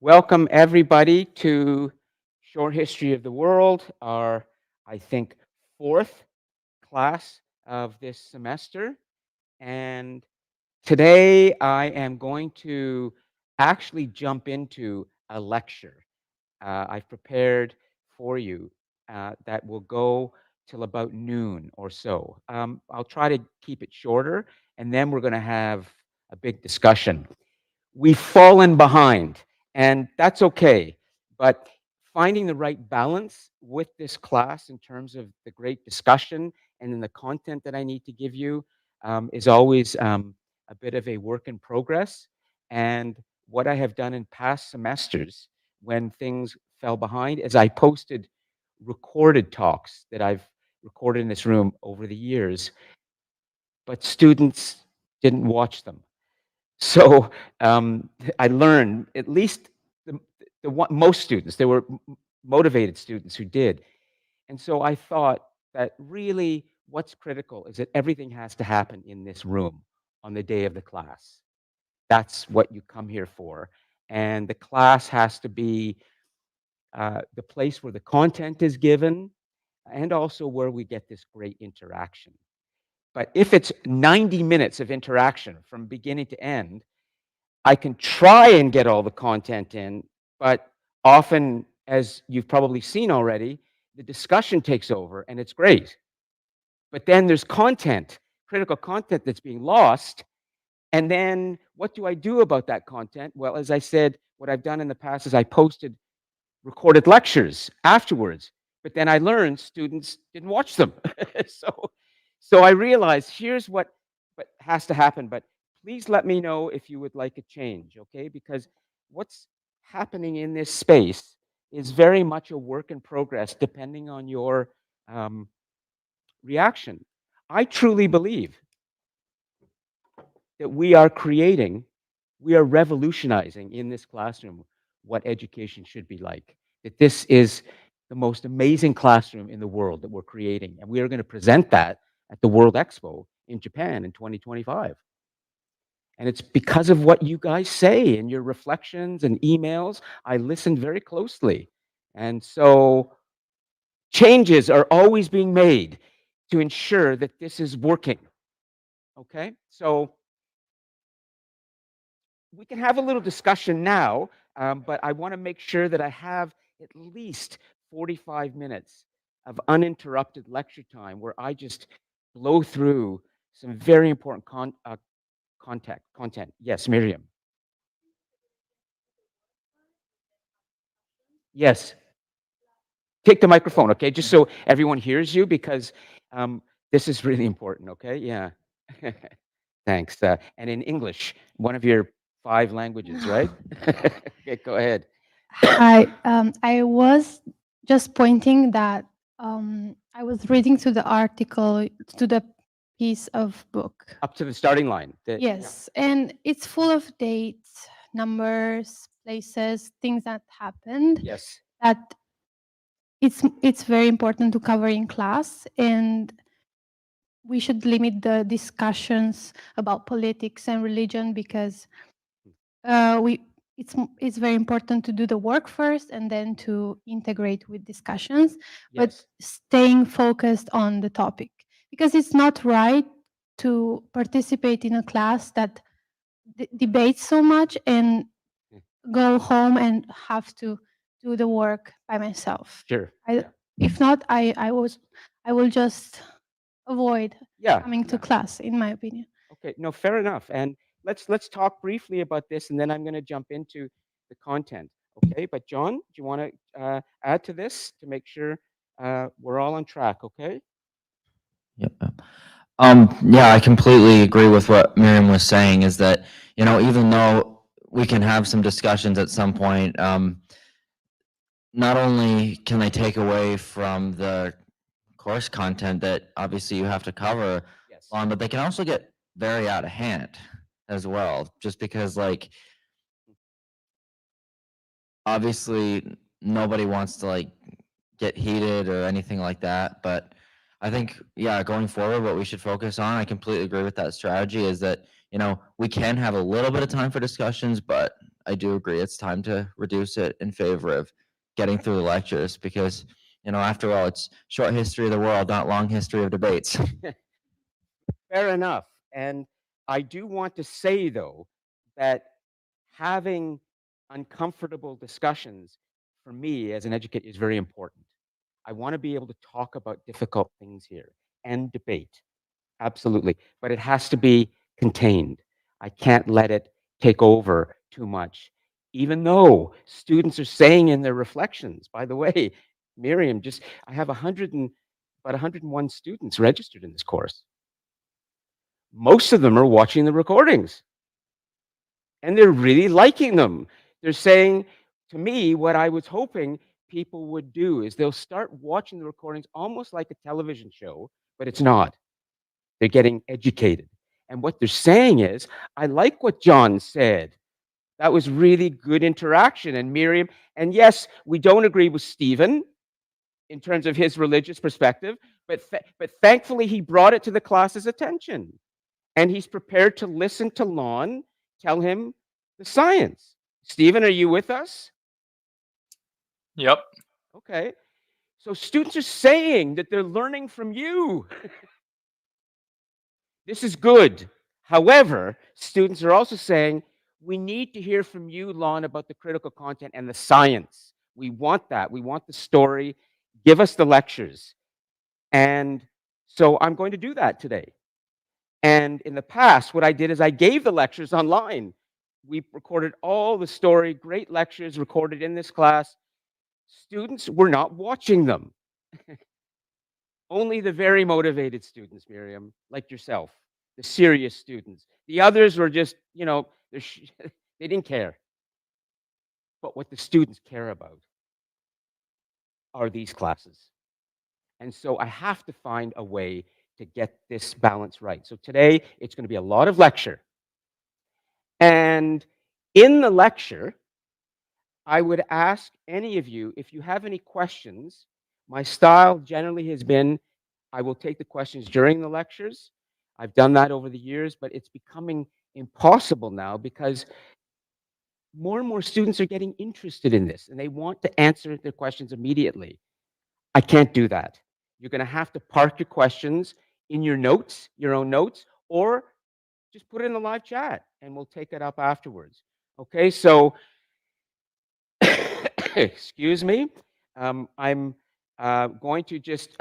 Welcome everybody to Short History of the World, our, I think, fourth class of this semester. And today I am going to actually jump into a lecture I've prepared for you that will go till about noon or so. I'll try to keep it shorter, and then we're going to have a big discussion. We've fallen behind, and that's okay. But finding the right balance with this class in terms of the great discussion and in the content that I need to give you is always a bit of a work in progress. And what I have done in past semesters when things fell behind is I posted recorded talks that I've recorded in this room over the years, but students didn't watch them. So, I learned at least the most students, there were motivated students who did. And so I thought that really what's critical is that everything has to happen in this room on the day of the class. That's what you come here for. And the class has to be the place where the content is given and also where we get this great interaction. But if it's 90 minutes of interaction from beginning to end, I can try and get all the content in, but often, as you've probably seen already, the discussion takes over and it's great. But then there's content, critical content that's being lost. And then what do I do about that content? Well, as I said, what I've done in the past is I posted recorded lectures afterwards, but then I learned students didn't watch them. so, so I realized here's what has to happen, but please let me know if you would like a change, okay? Because what's happening in this space is very much a work in progress depending on your um, reaction. I truly believe that we are revolutionizing in this classroom what education should be like. That this is the most amazing classroom in the world that we're creating. And we are going to present that at the World Expo in Japan in 2025. And it's because of what you guys say in your reflections and emails. I listened very closely. And so changes are always being made to ensure that this is working. Okay? So we can have a little discussion now, but I want to make sure that I have at least 45 minutes of uninterrupted lecture time where I just blow through some very important content. Yes, Miriam. Yes. Take the microphone, okay? Just so everyone hears you, because this is really important, okay? Yeah. Thanks. And in English, one of your five languages, right? Okay, go ahead. Hi, I was just pointing that I was reading to the article, to the piece of book. Up to the starting line. Yes, and it's full of dates, numbers, places, things that happened Yes. that it's very important to cover in class, and we should limit the discussions about politics and religion because we it's very important to do the work first and then to integrate with discussions, but Yes. staying focused on the topic, because it's not right to participate in a class that debates so much and Mm. go home and have to do the work by myself. Sure. I, Yeah. if not, I will just avoid Yeah. coming to Yeah. class, in my opinion. Okay. No, fair enough. And let's talk briefly about this, and then I'm going to jump into the content. Okay. But John, do you want to add to this to make sure we're all on track? Okay. Yeah. Yeah, I completely agree with what Miriam was saying is that, even though we can have some discussions at some point, not only can they take away from the course content that obviously you have to cover Yes. on, but they can also get very out of hand as well, just because obviously nobody wants to get heated or anything like that. But I think, yeah, going forward, what we should focus on, I completely agree with that strategy, is that, we can have a little bit of time for discussions, but I do agree it's time to reduce it in favor of getting through the lectures because, after all, it's short history of the world, not long history of debates. Fair enough. And I do want to say, though, that having uncomfortable discussions for me as an educator is very important. I want to be able to talk about difficult things here and debate. Absolutely. But it has to be contained. I can't let it take over too much. Even though students are saying in their reflections, by the way, Miriam, I have about 101 students registered in this course. Most of them are watching the recordings and they're really liking them. They're saying to me what I was hoping people would do is they'll start watching the recordings almost like a television show, but it's not. They're getting educated. And what they're saying is, I like what John said. That was really good interaction. And Miriam, and yes, we don't agree with Stephen in terms of his religious perspective, but thankfully he brought it to the class's attention. And he's prepared to listen to Lon tell him the science. Stephen, are you with us? Yep. Okay. So students are saying that they're learning from you. This is good. However, students are also saying, we need to hear from you, Lon, about the critical content and the science. We want that. We want the story. Give us the lectures. And so I'm going to do that today. And in the past, what I did is I gave the lectures online. We recorded all the story, great lectures recorded in this class. Students were not watching them. Only the very motivated students, Miriam, like yourself, the serious students. The others were just, they didn't care. But what the students care about are these classes. And so I have to find a way to get this balance right. So today, it's going to be a lot of lecture. And in the lecture, I would ask any of you, if you have any questions, my style generally has been, I will take the questions during the lectures. I've done that over the years, but it's becoming impossible now because more and more students are getting interested in this and they want to answer their questions immediately. I can't do that. You're going to have to park your questions in your notes, your own notes, or just put it in the live chat and we'll take it up afterwards. Okay, so excuse me. I'm going to just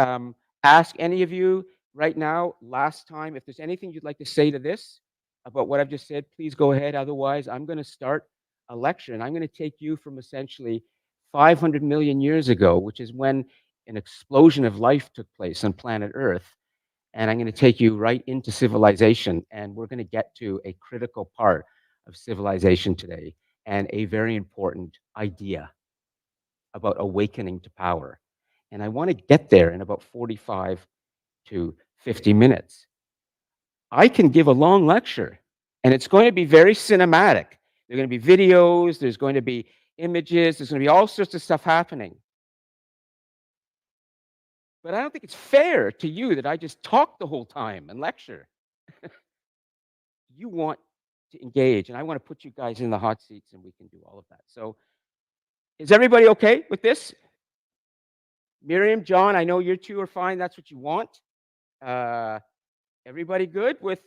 ask any of you right now, last time, if there's anything you'd like to say to this about what I've just said, please go ahead. Otherwise, I'm going to start a lecture and I'm going to take you from essentially 500 million years ago, which is when an explosion of life took place on planet Earth. And I'm going to take you right into civilization. And we're going to get to a critical part of civilization today and a very important idea about awakening to power. And I want to get there in about 45 to 50 minutes. I can give a long lecture, and it's going to be very cinematic. There are going to be videos, there's going to be images, there's going to be all sorts of stuff happening. But I don't think it's fair to you that I just talk the whole time and lecture. You want to engage, and I want to put you guys in the hot seats, and we can do all of that. So is everybody okay with this? Miriam, John, I know you two are fine. That's what you want. Everybody good with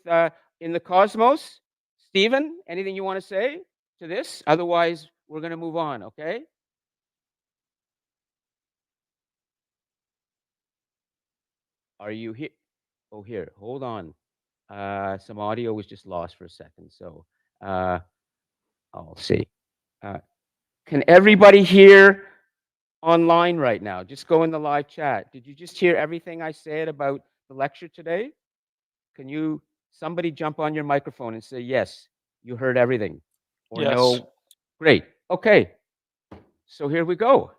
in the cosmos? Stephen, anything you want to say to this? Otherwise, we're going to move on, okay? Are you here? Oh, here, hold on. Some audio was just lost for a second, so I'll see. Can everybody hear online right now? Just go in the live chat. Did you just hear everything I said about the lecture today? Can somebody jump on your microphone and say, yes, you heard everything? Or Yes. no? Great. Okay. So here we go.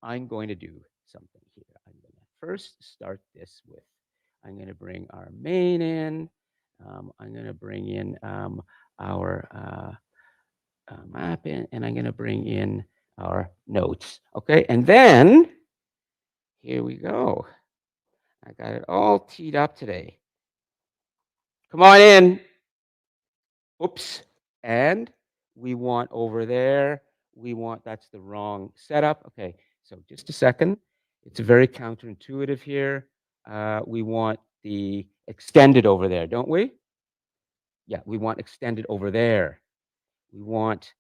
I'm going to do something here. I'm going to first start this with, I'm going to bring our main in. I'm going to bring in our map in, and I'm going to bring in our notes. Okay. And then here we go. I got it all teed up today. Come on in. Oops. And we want over there, we want, that's the wrong setup. Okay, so just a second. It's very counterintuitive here. We want the extended over there, don't we? Yeah, we want extended over there. We want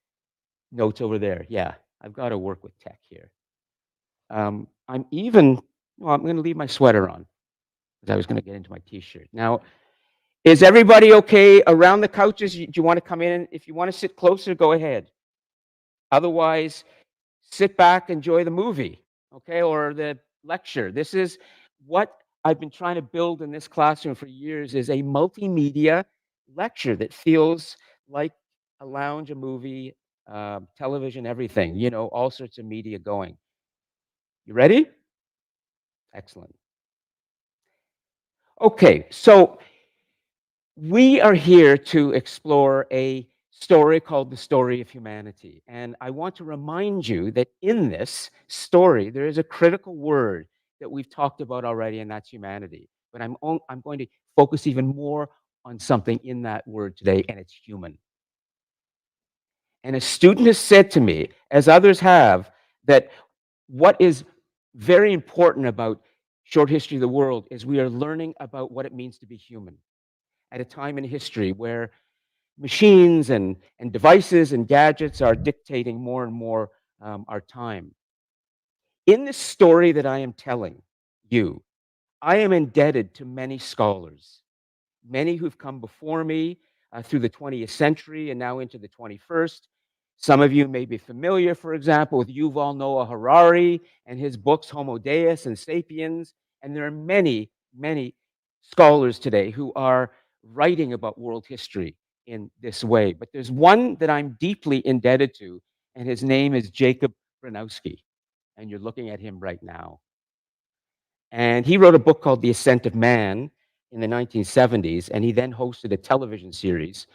notes over there. Yeah, I've got to work with tech here. I'm even, well, I'm going to leave my sweater on because I was going to get into my t-shirt. Now, is everybody okay around the couches? Do you want to come in? If you want to sit closer, go ahead. Otherwise, sit back, enjoy the movie, okay, or the lecture. This is what I've been trying to build in this classroom for years, is a multimedia lecture that feels like a lounge, a movie, television, everything, you know, all sorts of media going. You ready? Excellent. Okay, so we are here to explore a story called The Story of Humanity. And I want to remind you that in this story, there is a critical word that we've talked about already, and that's humanity. But I'm going to focus even more on something in that word today, and it's human. And a student has said to me, as others have, that what is very important about short history of the world is we are learning about what it means to be human at a time in history where machines and devices and gadgets are dictating more and more our time. In this story that I am telling you, I am indebted to many scholars, many who've come before me through the 20th century and now into the 21st. Some of you may be familiar, for example, with Yuval Noah Harari and his books Homo Deus and Sapiens. And there are many, many scholars today who are writing about world history in this way. But there's one that I'm deeply indebted to, and his name is Jacob Bronowski. And you're looking at him right now. And he wrote a book called The Ascent of Man in the 1970s, and he then hosted a television series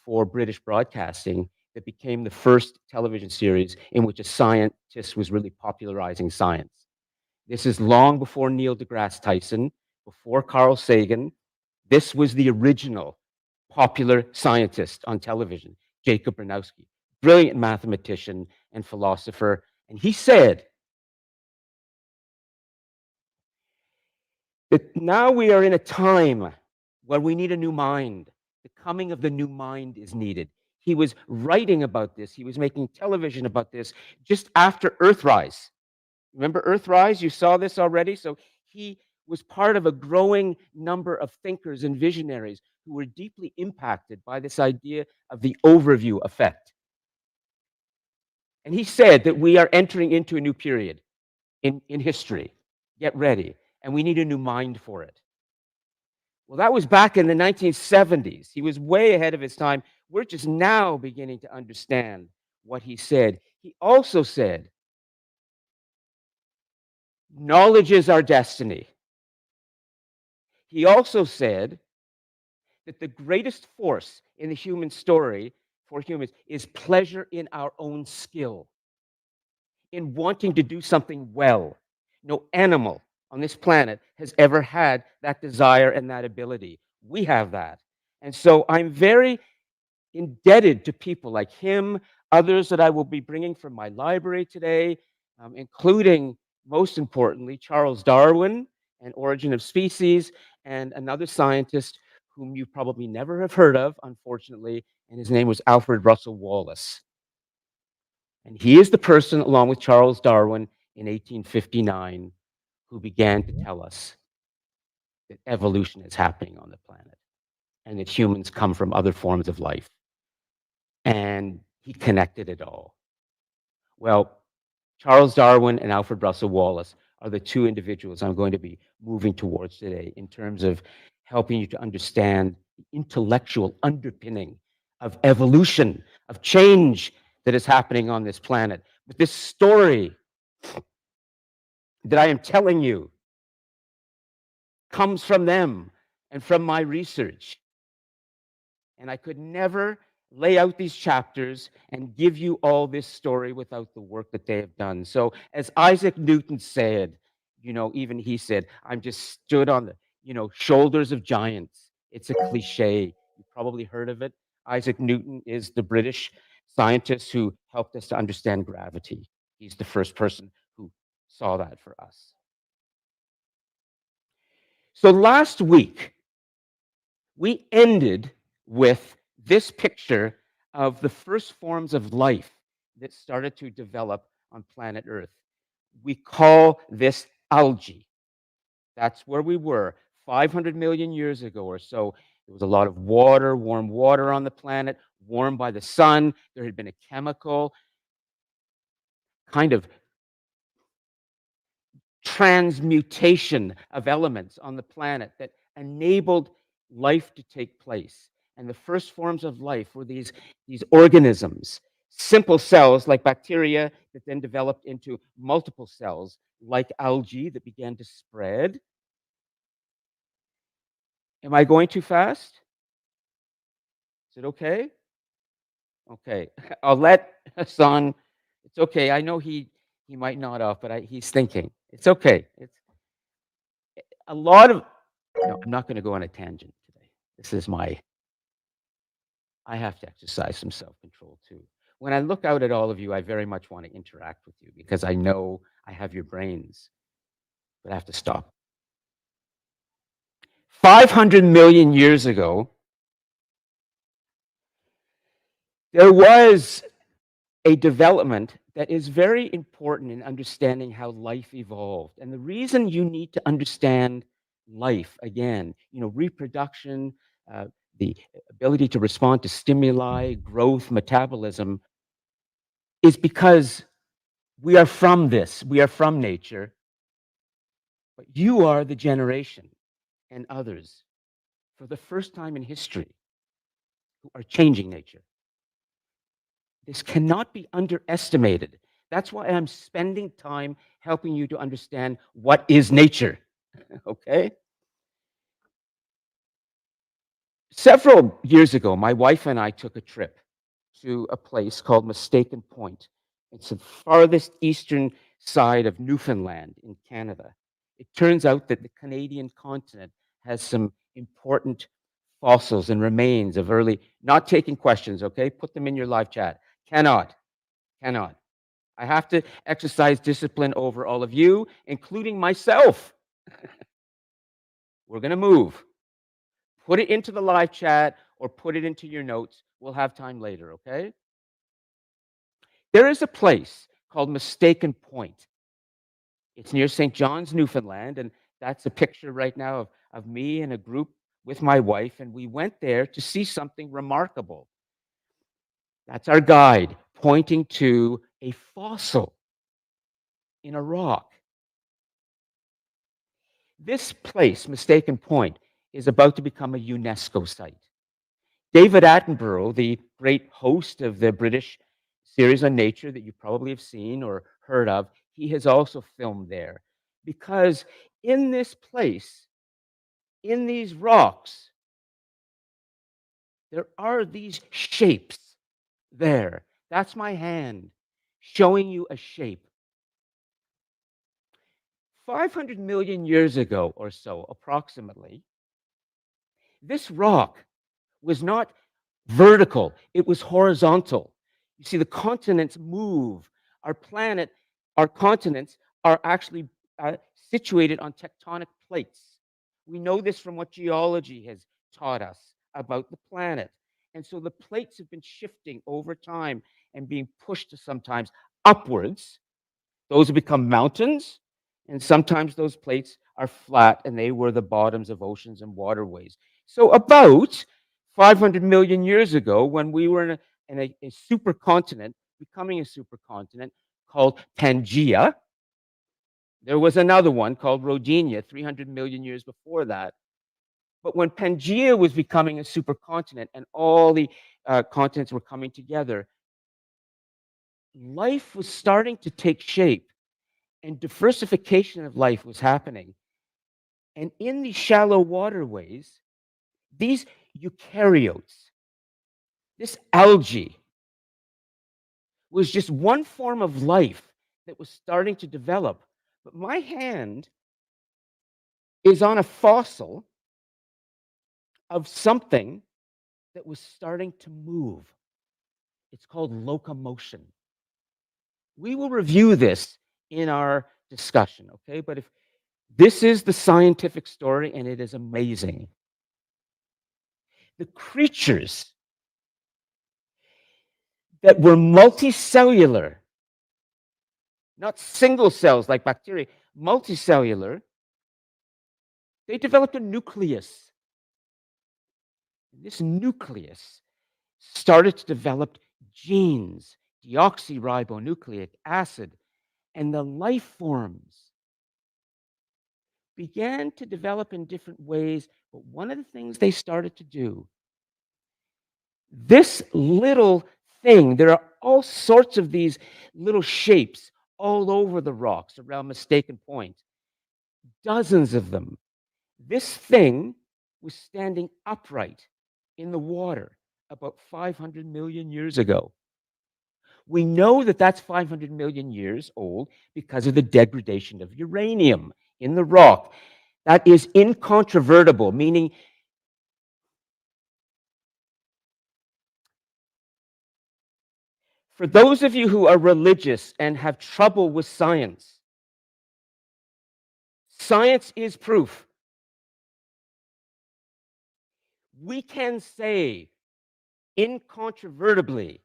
for British Broadcasting that became the first television series in which a scientist was really popularizing science. This is long before Neil deGrasse Tyson, before Carl Sagan. This was the original popular scientist on television, Jacob Bronowski, brilliant mathematician and philosopher. And he said that now we are in a time where we need a new mind. The coming of the new mind is needed. He was writing about this. He was making television about this just after Earthrise. Remember Earthrise? You saw this already? So he was part of a growing number of thinkers and visionaries who were deeply impacted by this idea of the overview effect. And he said that we are entering into a new period in history. Get ready. And we need a new mind for it. Well, that was back in the 1970s. He was way ahead of his time. We're just now beginning to understand what he said. He also said, knowledge is our destiny. He also said that the greatest force in the human story for humans is pleasure in our own skill, in wanting to do something well. No animal on this planet has ever had that desire and that ability. We have that. And so I'm very indebted to people like him, others that I will be bringing from my library today, including, most importantly, Charles Darwin and Origin of Species, and another scientist whom you probably never have heard of, unfortunately, and his name was Alfred Russel Wallace. And he is the person, along with Charles Darwin in 1859, who began to tell us that evolution is happening on the planet and that humans come from other forms of life. And he connected it all. Well, Charles Darwin and Alfred Russel Wallace are the two individuals I'm going to be moving towards today in terms of helping you to understand the intellectual underpinning of evolution, of change that is happening on this planet. But this story that I am telling you comes from them and from my research. And I could never lay out these chapters and give you all this story without the work that they have done. So as Isaac Newton said, you know, even he said, I'm just stood on the, shoulders of giants. It's a cliche. You've probably heard of it. Isaac Newton is the British scientist who helped us to understand gravity. He's the first person who saw that for us. So last week, we ended with this picture of the first forms of life that started to develop on planet Earth. We call this algae. That's where we were 500 million years ago or so. There was a lot of water, warm water on the planet, warmed by the sun. There had been a chemical kind of transmutation of elements on the planet that enabled life to take place. And the first forms of life were these organisms, simple cells like bacteria that then developed into multiple cells like algae that began to spread. Am I going too fast? Is it okay? Okay. I'll let Hassan. It's okay. I know he might nod off, but he's thinking. It's okay. It's a lot of. No, I'm not going to go on a tangent today. This is my. I have to exercise some self-control too. When I look out at all of you, I very much want to interact with you because I know I have your brains, but I have to stop. 500 million years ago, there was a development that is very important in understanding how life evolved. And the reason you need to understand life, again, reproduction, the ability to respond to stimuli, growth, metabolism, is because we are from this. We are from nature. But you are the generation and others, for the first time in history, who are changing nature. This cannot be underestimated. That's why I'm spending time helping you to understand what is nature, okay? Several years ago, my wife and I took a trip to a place called Mistaken Point. It's the farthest eastern side of Newfoundland in Canada. It turns out that the Canadian continent has some important fossils and remains of early, not taking questions, okay? Put them in your live chat. Cannot. I have to exercise discipline over all of you, including myself. We're going to move. Put it into the live chat or put it into your notes. We'll have time later, okay? There is a place called Mistaken Point. It's near St. John's, Newfoundland, and that's a picture right now of me and a group with my wife, and we went there to see something remarkable. That's our guide pointing to a fossil in a rock. This place, Mistaken Point, is about to become a UNESCO site. David Attenborough, the great host of the British series on nature that you probably have seen or heard of, he has also filmed there. Because in this place, in these rocks, there are these shapes there. That's my hand showing you a shape. 500 million years ago or so, approximately, this rock was not vertical, it was horizontal. You see, the continents move. Our planet, our continents are actually situated on tectonic plates. We know this from what geology has taught us about the planet. And so the plates have been shifting over time and being pushed sometimes upwards. Those have become mountains, and sometimes those plates are flat, and they were the bottoms of oceans and waterways. So about 500 million years ago, when we were in a supercontinent, becoming a supercontinent called Pangaea, there was another one called Rodinia 300 million years before that. But when Pangaea was becoming a supercontinent and all the continents were coming together, life was starting to take shape and diversification of life was happening. And in these shallow waterways, these eukaryotes, this algae, was just one form of life that was starting to develop. But my hand is on a fossil of something that was starting to move. It's called locomotion. We will review this in our discussion, okay? But if this is the scientific story, and it is amazing. The creatures that were multicellular, not single cells like bacteria, multicellular, they developed a nucleus. This nucleus started to develop genes, deoxyribonucleic acid, and the life forms began to develop in different ways. But one of the things they started to do, this little thing, there are all sorts of these little shapes all over the rocks around Mistaken Point, dozens of them. This thing was standing upright in the water about 500 million years ago. We know that that's 500 million years old because of the degradation of uranium in the rock. That is incontrovertible, meaning for those of you who are religious and have trouble with science, science is proof. We can say incontrovertibly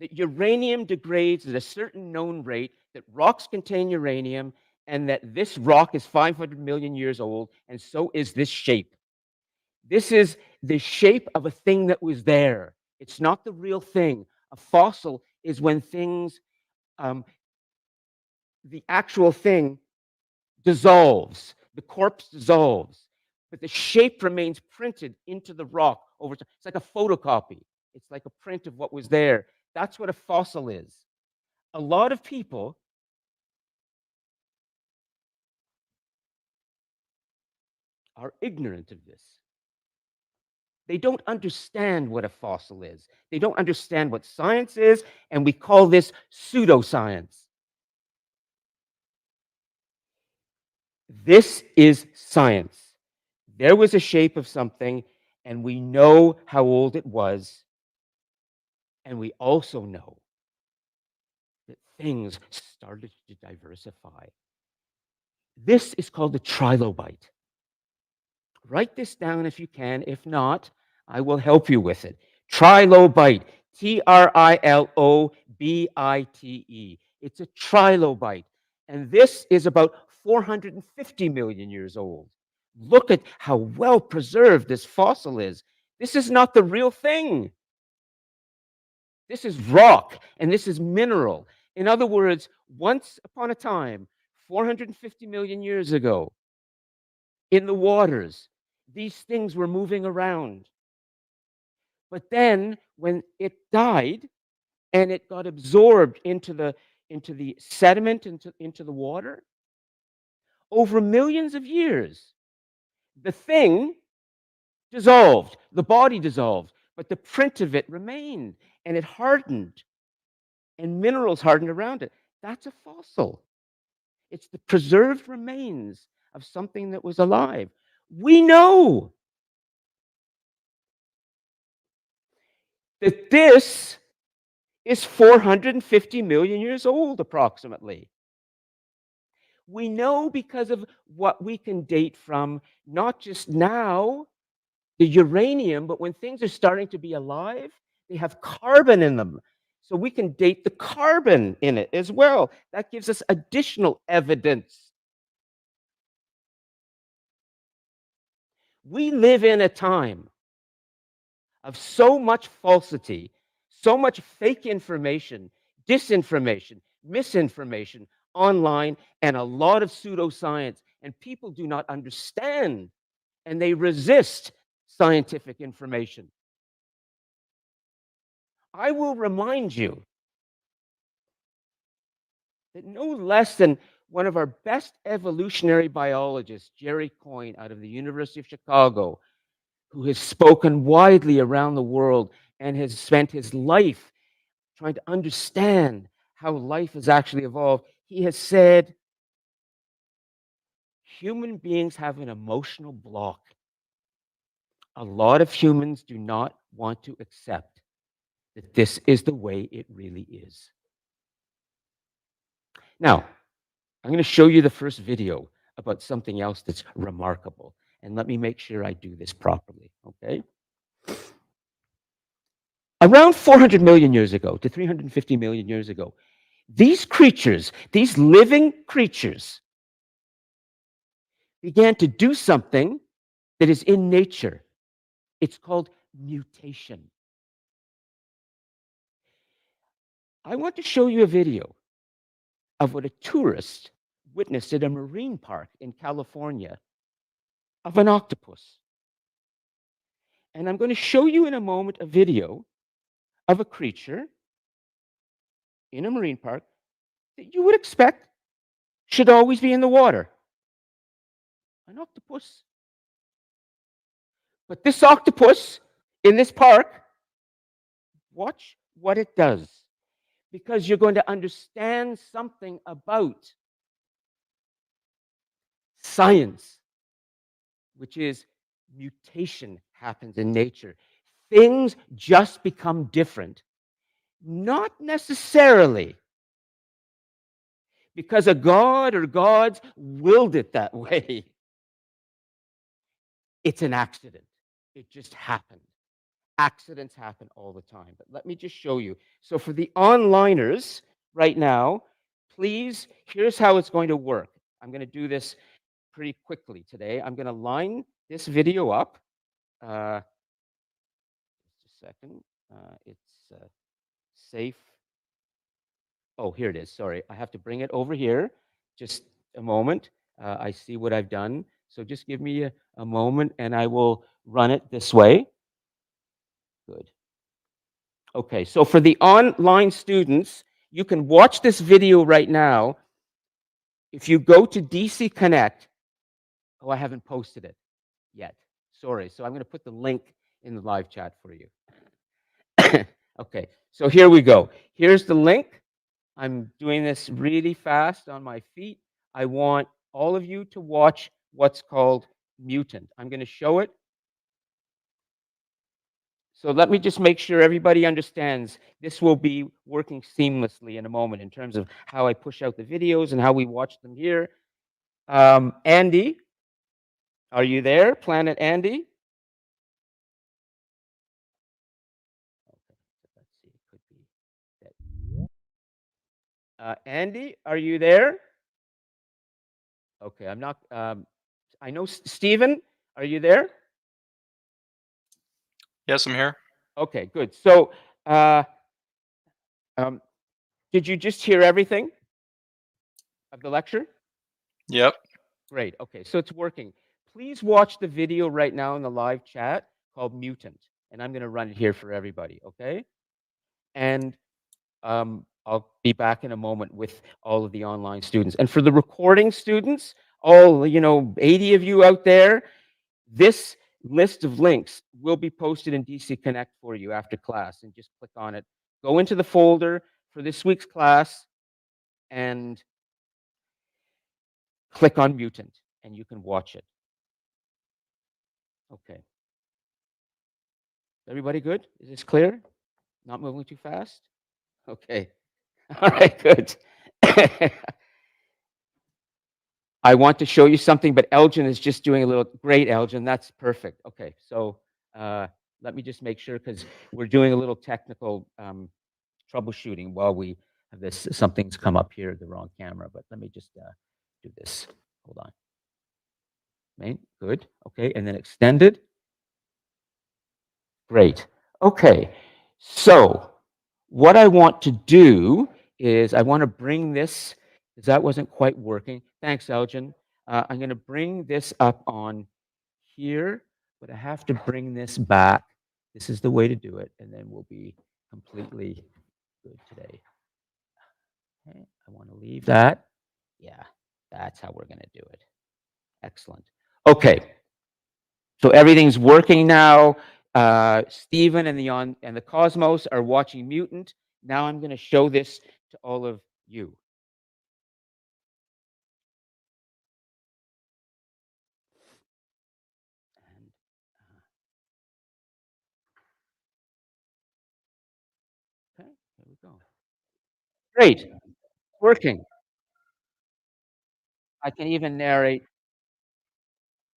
that uranium degrades at a certain known rate, that rocks contain uranium, and that this rock is 500 million years old, and so is this shape. This is the shape of a thing that was there. It's not the real thing. A fossil is when things, the actual thing dissolves, the corpse dissolves, but the shape remains printed into the rock over time. It's like a photocopy. It's like a print of what was there. That's what a fossil is. A lot of people are ignorant of this. They don't understand what a fossil is. They don't understand what science is, and we call this pseudoscience. This is science. There was a shape of something, and we know how old it was, and we also know that things started to diversify. This is called the trilobite. Write this down if you can. If not, I will help you with it. Trilobite, Trilobite. It's a trilobite. And this is about 450 million years old. Look at how well preserved this fossil is. This is not the real thing. This is rock, and this is mineral. In other words, once upon a time, 450 million years ago, in the waters, these things were moving around. But then when it died and it got absorbed into the sediment, into the water, over millions of years, the thing dissolved, the body dissolved, but the print of it remained, and it hardened, and minerals hardened around it. That's a fossil. It's the preserved remains of something that was alive. We know that this is 450 million years old, approximately. We know because of what we can date from, not just now, the uranium, but when things are starting to be alive, they have carbon in them. So we can date the carbon in it as well. That gives us additional evidence. We live in a time of so much falsity, so much fake information, disinformation, misinformation online, and a lot of pseudoscience. And people do not understand, and they resist scientific information. I will remind you that no less than one of our best evolutionary biologists, Jerry Coyne, out of the University of Chicago, who has spoken widely around the world and has spent his life trying to understand how life has actually evolved, he has said, human beings have an emotional block. a lot of humans do not want to accept that this is the way it really is. Now, I'm going to show you the first video about something else that's remarkable. And let me make sure I do this properly, okay? Around 400 million years ago to 350 million years ago, these creatures, these living creatures, began to do something that is in nature. It's called mutation. I want to show you a video of what a tourist witnessed at a marine park in California of an octopus. And I'm going to show you in a moment a video of a creature in a marine park that you would expect should always be in the water. An octopus. But this octopus in this park, watch what it does, because you're going to understand something about science, which is mutation happens in nature. Things just become different, not necessarily because a god or gods willed it that way. It's an accident. It just happened. Accidents happen all the time. But let me just show you. So for the onliners right now, please, here's how it's going to work. I'm going to do this pretty quickly today. I'm going to line this video up. Just a second. It's safe. Oh, here it is. Sorry. I have to bring it over here. Just a moment. I see what I've done. So just give me a moment and I will run it this way. Good. Okay, so for the online students, you can watch this video right now. If you go to DC Connect, oh, I haven't posted it yet. Sorry. So I'm going to put the link in the live chat for you. Okay, so here we go. Here's the link. I'm doing this really fast on my feet. I want all of you to watch what's called Mutant. I'm going to show it. So let me just make sure everybody understands this will be working seamlessly in a moment in terms of how I push out the videos and how we watch them here. Andy, are you there? Planet Andy? Okay, let's see. It could be that. Andy, are you there? Okay, I'm not. I know Stephen, are you there? Yes, I'm here. Okay, good. So, did you just hear everything of the lecture? Yep. Great. Okay, so it's working. Please watch the video right now in the live chat called Mutant, and I'm going to run it here for everybody. Okay, and I'll be back in a moment with all of the online students. And for the recording students, all 80 of you out there, this list of links will be posted in DC Connect for you after class, and just click on it. Go into the folder for this week's class and click on Mutant, and you can watch it. Okay. Everybody good? Is this clear? Not moving too fast? Okay. All right, good. I want to show you something, but Elgin is just doing a little. Great, Elgin. That's perfect. Okay, so let me just make sure, because we're doing a little technical troubleshooting while we have this. Something's come up here, the wrong camera, but let me just do this. Hold on. Main, good. Okay, and then extended. Great. Okay, so what I want to do is I want to bring this, because that wasn't quite working. Thanks, Elgin. I'm going to bring this up on here, but I have to bring this back. This is the way to do it, and then we'll be completely good today. Okay, I want to leave that. Yeah, that's how we're going to do it. Excellent. Okay, so everything's working now. Stephen and the Cosmos are watching Mutant. Now I'm going to show this to all of you. And Great. Working. I can even narrate.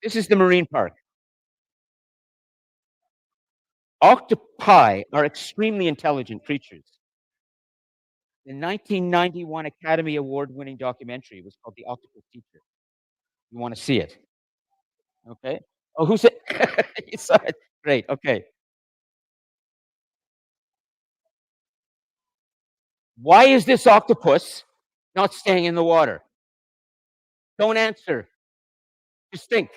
This is the marine park. Octopi are extremely intelligent creatures. The 1991 Academy Award-winning documentary was called The Octopus Teacher. You wanna see it? Okay. Oh, who said you saw it? Great, okay. Why is this octopus not staying in the water? Don't answer. Just think.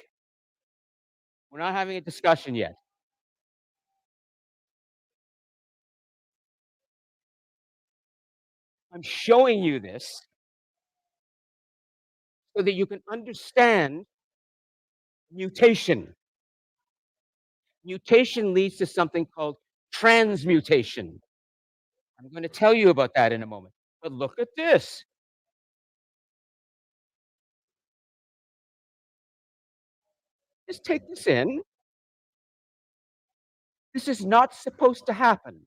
We're not having a discussion yet. I'm showing you this so that you can understand mutation. Mutation leads to something called transmutation. I'm gonna tell you about that in a moment. But look at this. Just take this in. This is not supposed to happen.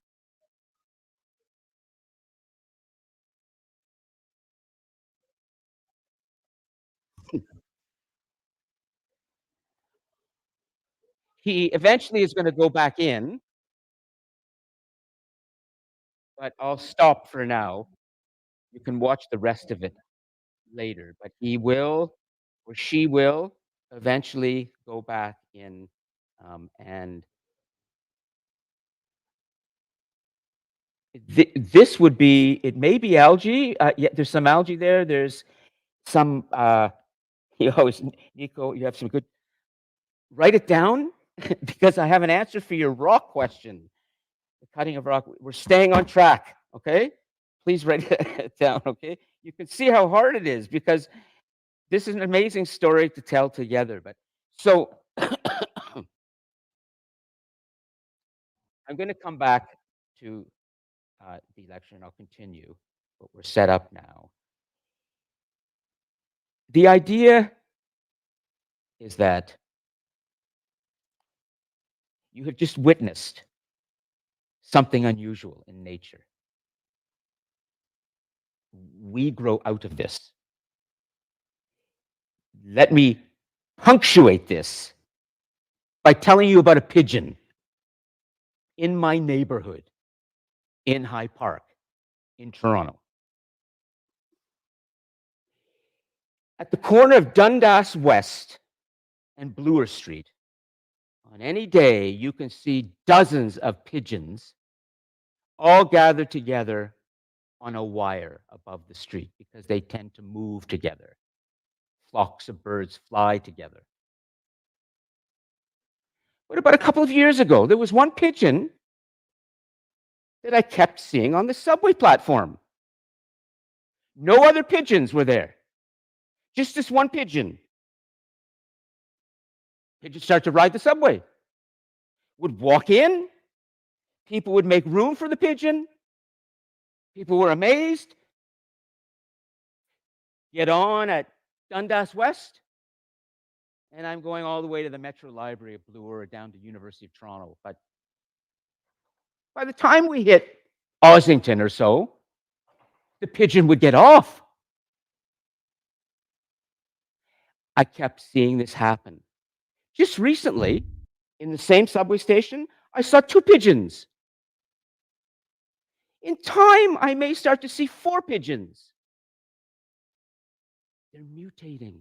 He eventually is gonna go back in, but I'll stop for now. You can watch the rest of it later, but he will or she will eventually go back in, and this would be it may be algae, yeah, there's some algae there, there's some, you always Nico, you have some good write it down because I have an answer for your rock question. The cutting of rock, we're staying on track, okay? Please write it down, okay? You can see how hard it is because this is an amazing story to tell together, but so I'm gonna come back to, the lecture, and I'll continue, but we're set up now. The idea is that you have just witnessed something unusual in nature. We grow out of this. Let me punctuate this by telling you about a pigeon in my neighborhood in High Park in Toronto. At the corner of Dundas West and Bloor Street, on any day, you can see dozens of pigeons all gathered together on a wire above the street because they tend to move together. Flocks of birds fly together. But about a couple of years ago, there was one pigeon that I kept seeing on the subway platform. No other pigeons were there. Just this one pigeon. Pigeons start to ride the subway. Would walk in. People would make room for the pigeon. People were amazed. Get on at Dundas West. And I'm going all the way to the Metro Library of Bloor or down to University of Toronto. But by the time we hit Ossington or so, the pigeon would get off. I kept seeing this happen. Just recently, in the same subway station, I saw two pigeons. In time, I may start to see four pigeons. They're mutating.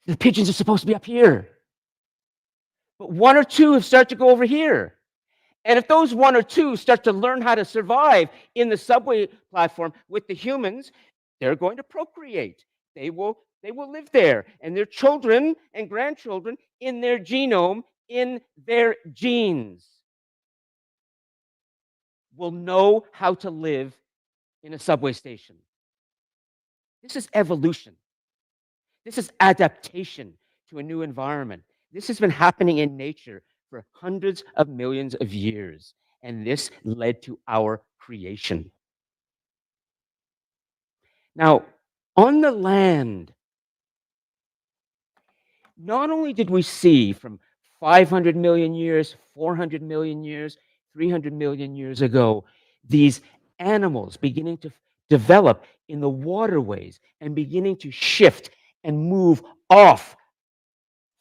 The pigeons are supposed to be up here. But one or two have started to go over here. And if those one or two start to learn how to survive in the subway platform with the humans, they're going to procreate. They will live there. And their children and grandchildren in their genome, in their genes, will know how to live in a subway station. This is evolution. This is adaptation to a new environment. This has been happening in nature for hundreds of millions of years, and this led to our creation. Now, on the land, not only did we see from 500 million years, 400 million years, 300 million years ago, these animals beginning to develop in the waterways and beginning to shift and move off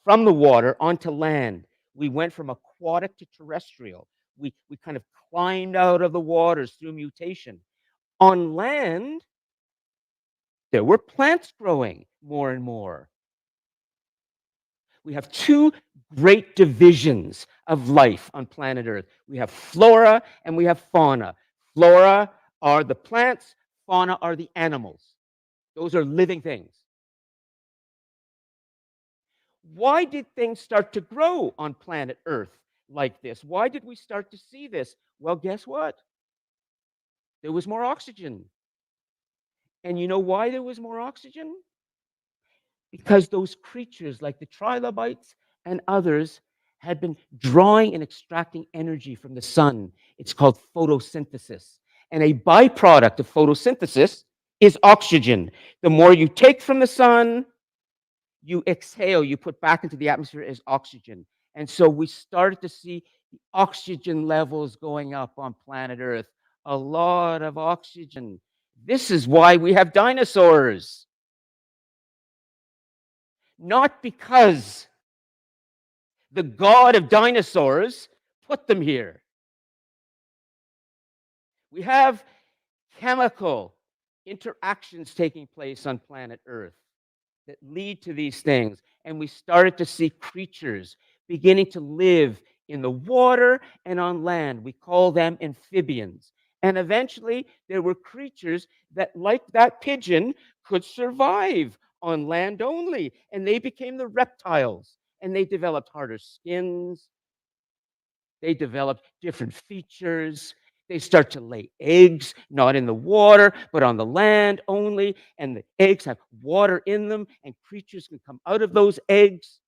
from the water onto land. We went from aquatic to terrestrial. We kind of climbed out of the waters through mutation. On land, there were plants growing more and more. We have two great divisions of life on planet Earth. We have flora and we have fauna. Flora are the plants, fauna are the animals. Those are living things. Why did things start to grow on planet Earth like this? Why did we start to see this? Well, guess what? There was more oxygen. And you know why there was more oxygen? Because those creatures like the trilobites and others had been drawing and extracting energy from the sun. It's called photosynthesis. And a byproduct of photosynthesis is oxygen. The more you take from the sun, you exhale, you put back into the atmosphere as oxygen. And so we started to see the oxygen levels going up on planet Earth. A lot of oxygen. This is why we have dinosaurs. Not because the god of dinosaurs put them here. We have chemical interactions taking place on planet Earth that lead to these things. And we started to see creatures beginning to live in the water and on land. We call them amphibians. And eventually, there were creatures that, like that pigeon, could survive on land only. And they became the reptiles. And they developed harder skins. They developed different features. They start to lay eggs, not in the water, but on the land only. And the eggs have water in them, and creatures can come out of those eggs.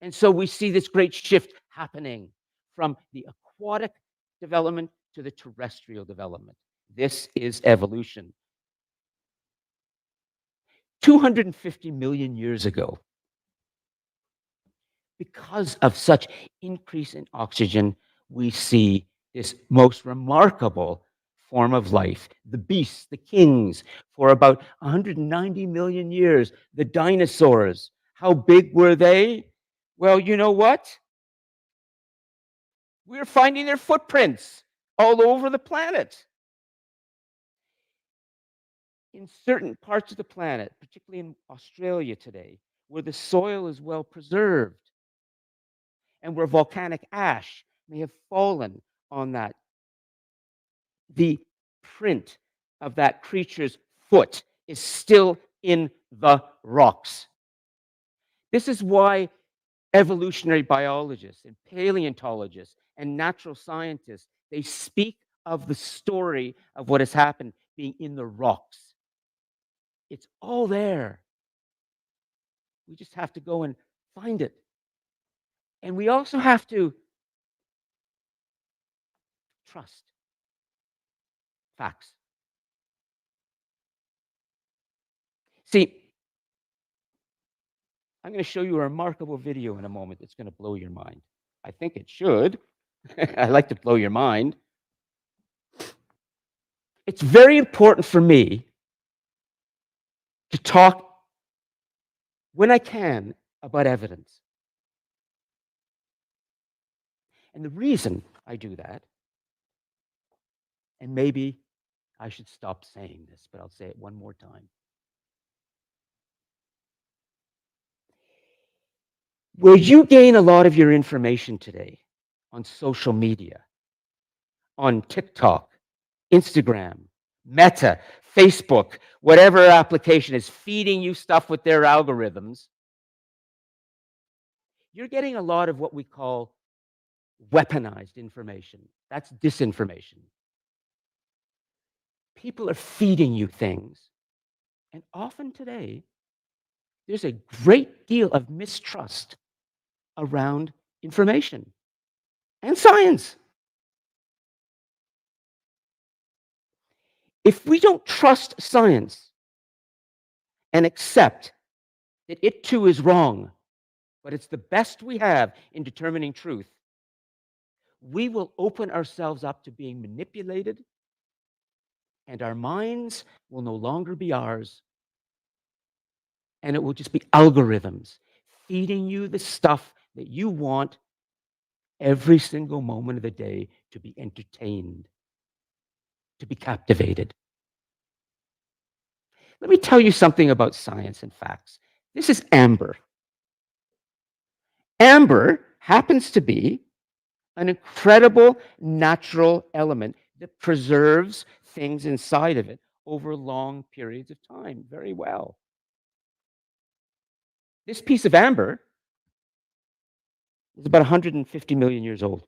And so we see this great shift happening from the aquatic development to the terrestrial development. This is evolution. 250 million years ago, because of such increase in oxygen, we see this most remarkable form of life, the beasts, the kings, for about 190 million years, the dinosaurs. How big were they? Well, you know what? We're finding their footprints all over the planet. In certain parts of the planet, particularly in Australia today, where the soil is well preserved and where volcanic ash may have fallen on that, the print of that creature's foot is still in the rocks. This is why evolutionary biologists and paleontologists and natural scientists, they speak of the story of what has happened being in the rocks. It's all there. We just have to go and find it. And we also have to trust facts. See, I'm going to show you a remarkable video in a moment that's going to blow your mind. I think it should. I like to blow your mind. It's very important for me to talk, when I can, about evidence. And the reason I do that, and maybe I should stop saying this, but I'll say it one more time. Where you gain a lot of your information today on social media, on TikTok, Instagram, Meta, Facebook, whatever application is feeding you stuff with their algorithms, you're getting a lot of what we call weaponized information. That's disinformation. People are feeding you things. And often today, there's a great deal of mistrust around information and science. If we don't trust science and accept that it too is wrong, but it's the best we have in determining truth, we will open ourselves up to being manipulated, and our minds will no longer be ours. And it will just be algorithms feeding you the stuff that you want every single moment of the day to be entertained, to be captivated. Let me tell you something about science and facts. This is amber. Amber happens to be an incredible natural element that preserves things inside of it over long periods of time very well. This piece of amber is about 150 million years old.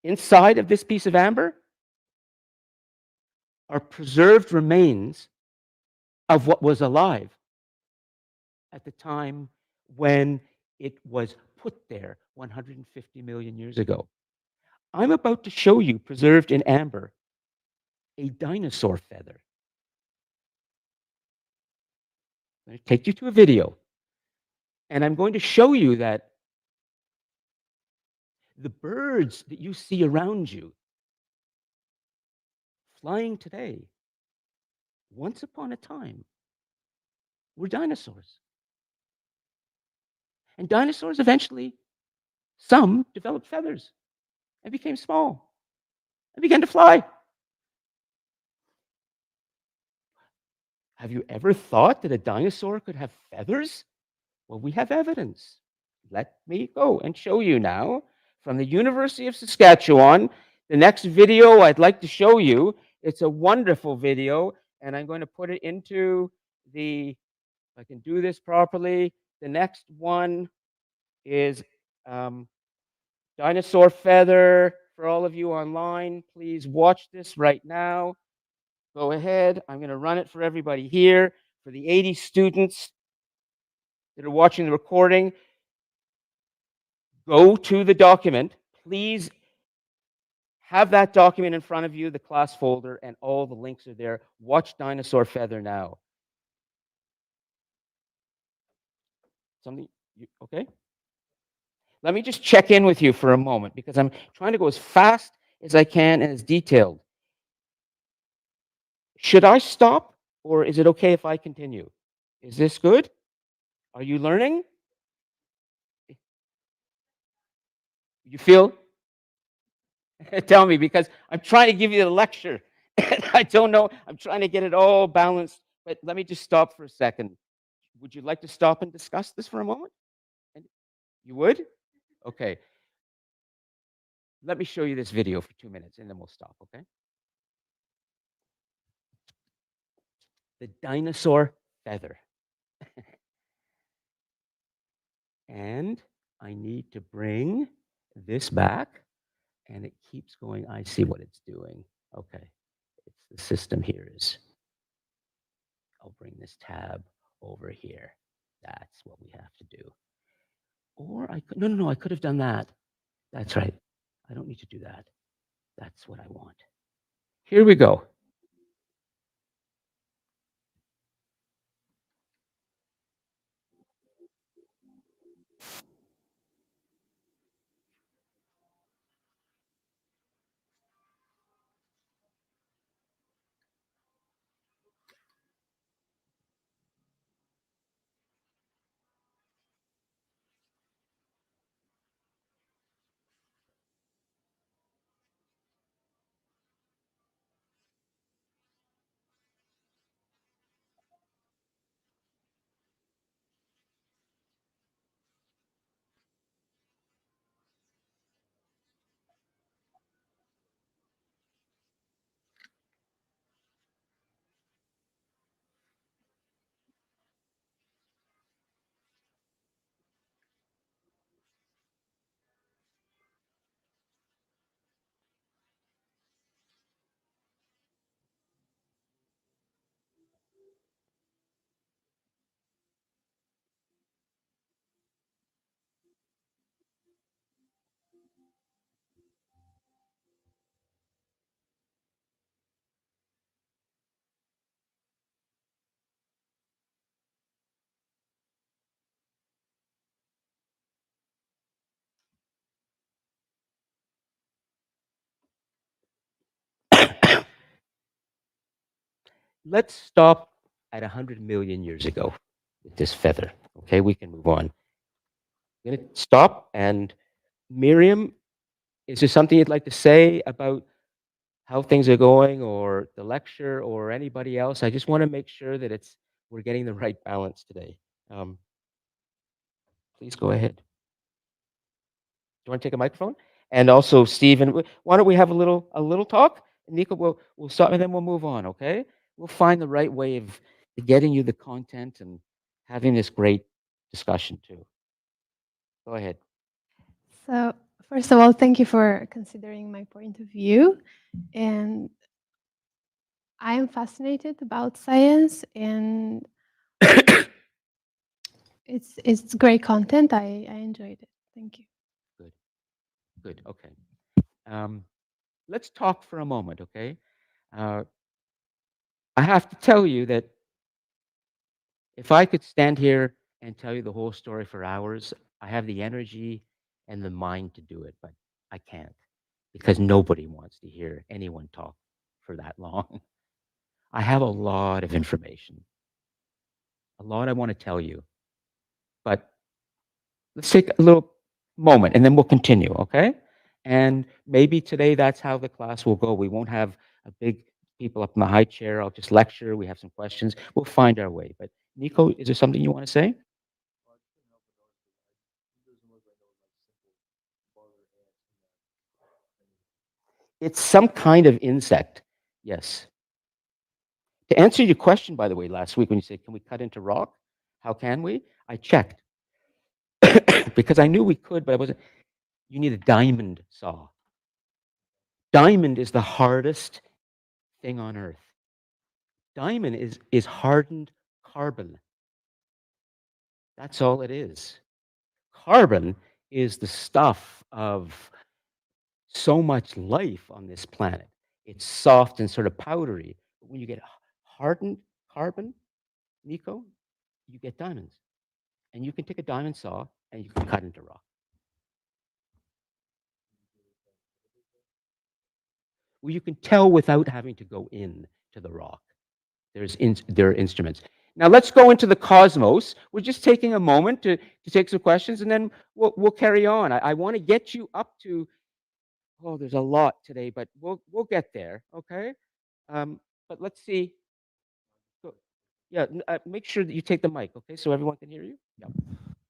Inside of this piece of amber are preserved remains of what was alive at the time when it was put there 150 million years ago. I'm about to show you, preserved in amber, a dinosaur feather. I'm going to take you to a video, and I'm going to show you that the birds that you see around you flying today, once upon a time, were dinosaurs. And dinosaurs eventually, some developed feathers and became small and began to fly. Have you ever thought that a dinosaur could have feathers? Well, we have evidence. Let me go and show you now from the University of Saskatchewan. The next video I'd like to show you, it's a wonderful video, and I'm going to put it into the, if I can do this properly, the next one is dinosaur feather. For all of you online, please watch this right now. Go ahead. I'm going to run it for everybody here. For the 80 students that are watching the recording, go to the document. Please have that document in front of you, the class folder, and all the links are there. Watch Dinosaur Feather now. Something, okay? Let me just check in with you for a moment because I'm trying to go as fast as I can and as detailed. Should I stop or is it okay if I continue? Is this good? Are you learning? You feel? Tell me, because I'm trying to give you the lecture. I don't know. I'm trying to get it all balanced. But let me just stop for a second. Would you like to stop and discuss this for a moment? You would? Okay. Let me show you this video for 2 minutes and then we'll stop, okay? The dinosaur feather. And I need to bring this back. And it keeps going. I see what it's doing. Okay. It's the system here is. I'll bring this tab over here. That's what we have to do. Or I could, no, I could have done that. That's right. I don't need to do that. That's what I want. Here we go. let's stop at 100 million years ago with this feather. Okay, we can move on. I'm going to stop. And Miriam, is there something you'd like to say about how things are going, or the lecture, or anybody else? I just want to make sure that we're getting the right balance today. Please go ahead. Do you want to take a microphone? And also, Stephen, why don't we have a little talk? Nico, we'll start and then we'll move on. Okay, we'll find the right way of getting you the content and having this great discussion too. Go ahead. So, first of all, thank you for considering my point of view. And I am fascinated about science, and it's great content. I enjoyed it. Thank you. Good. Okay. Let's talk for a moment. Okay. I have to tell you that if I could stand here and tell you the whole story for hours, I have the energy and the mind to do it, but I can't, because nobody wants to hear anyone talk for that long. I have a lot of information, a lot I want to tell you, but let's take a little moment and then we'll continue, okay? And maybe today that's how the class will go. We won't have a big people up in the high chair. I'll just lecture. We have some questions. We'll find our way. But Nico, is there something you want to say? It's some kind of insect. Yes. To answer your question, by the way, last week when you said, can we cut into rock? How can we? I checked because I knew we could, but I wasn't. You need a diamond saw. Diamond is the hardest thing on earth. Diamond is hardened carbon. That's all it is. Carbon is the stuff of so much life on this planet. It's soft and sort of powdery. But when you get hardened carbon, Nico, you get diamonds. And you can take a diamond saw and you can cut into rock. Well, you can tell without having to go in to the rock. There are instruments. Now let's go into the cosmos. We're just taking a moment to take some questions, and then we'll carry on. I want to get you up to. Oh, there's a lot today, but we'll get there. Okay. But let's see. Yeah, make sure that you take the mic, okay, so everyone can hear you. Yeah.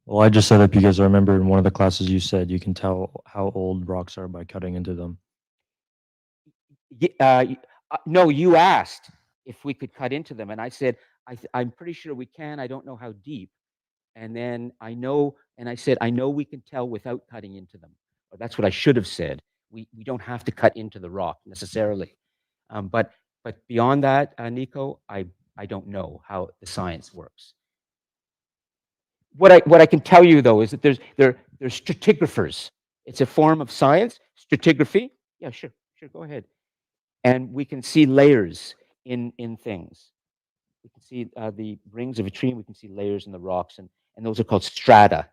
Well, I just said it because I remember in one of the classes you said you can tell how old rocks are by cutting into them. No, you asked if we could cut into them, and I said I'm pretty sure we can. I don't know how deep. And then I said I know we can tell without cutting into them. Or that's what I should have said. We don't have to cut into the rock necessarily. But beyond that, Nico, I don't know how the science works. What I can tell you though is that there's stratigraphers. It's a form of science, stratigraphy. Yeah, sure, go ahead. And we can see layers in things. We can see the rings of a tree, and we can see layers in the rocks, and those are called strata.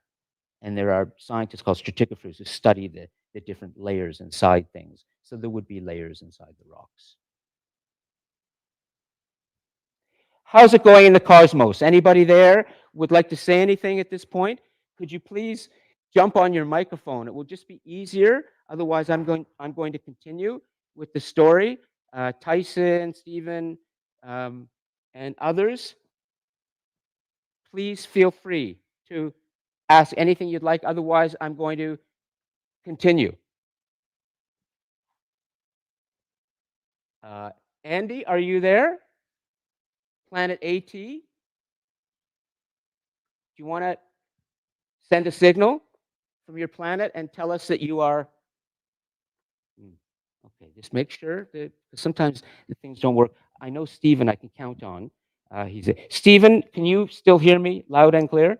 And there are scientists called stratigraphers who study the different layers inside things. So there would be layers inside the rocks. How's it going in the cosmos? Anybody there would like to say anything at this point? Could you please jump on your microphone? It will just be easier. Otherwise, I'm going to continue with the story. Tyson, Stephen, and others, please feel free to ask anything you'd like. Otherwise, I'm going to continue. Andy, are you there? Planet AT? Do you want to send a signal from your planet and tell us that you are? Okay, just make sure that sometimes the things don't work. I know Stephen I can count on. Stephen, can you still hear me loud and clear?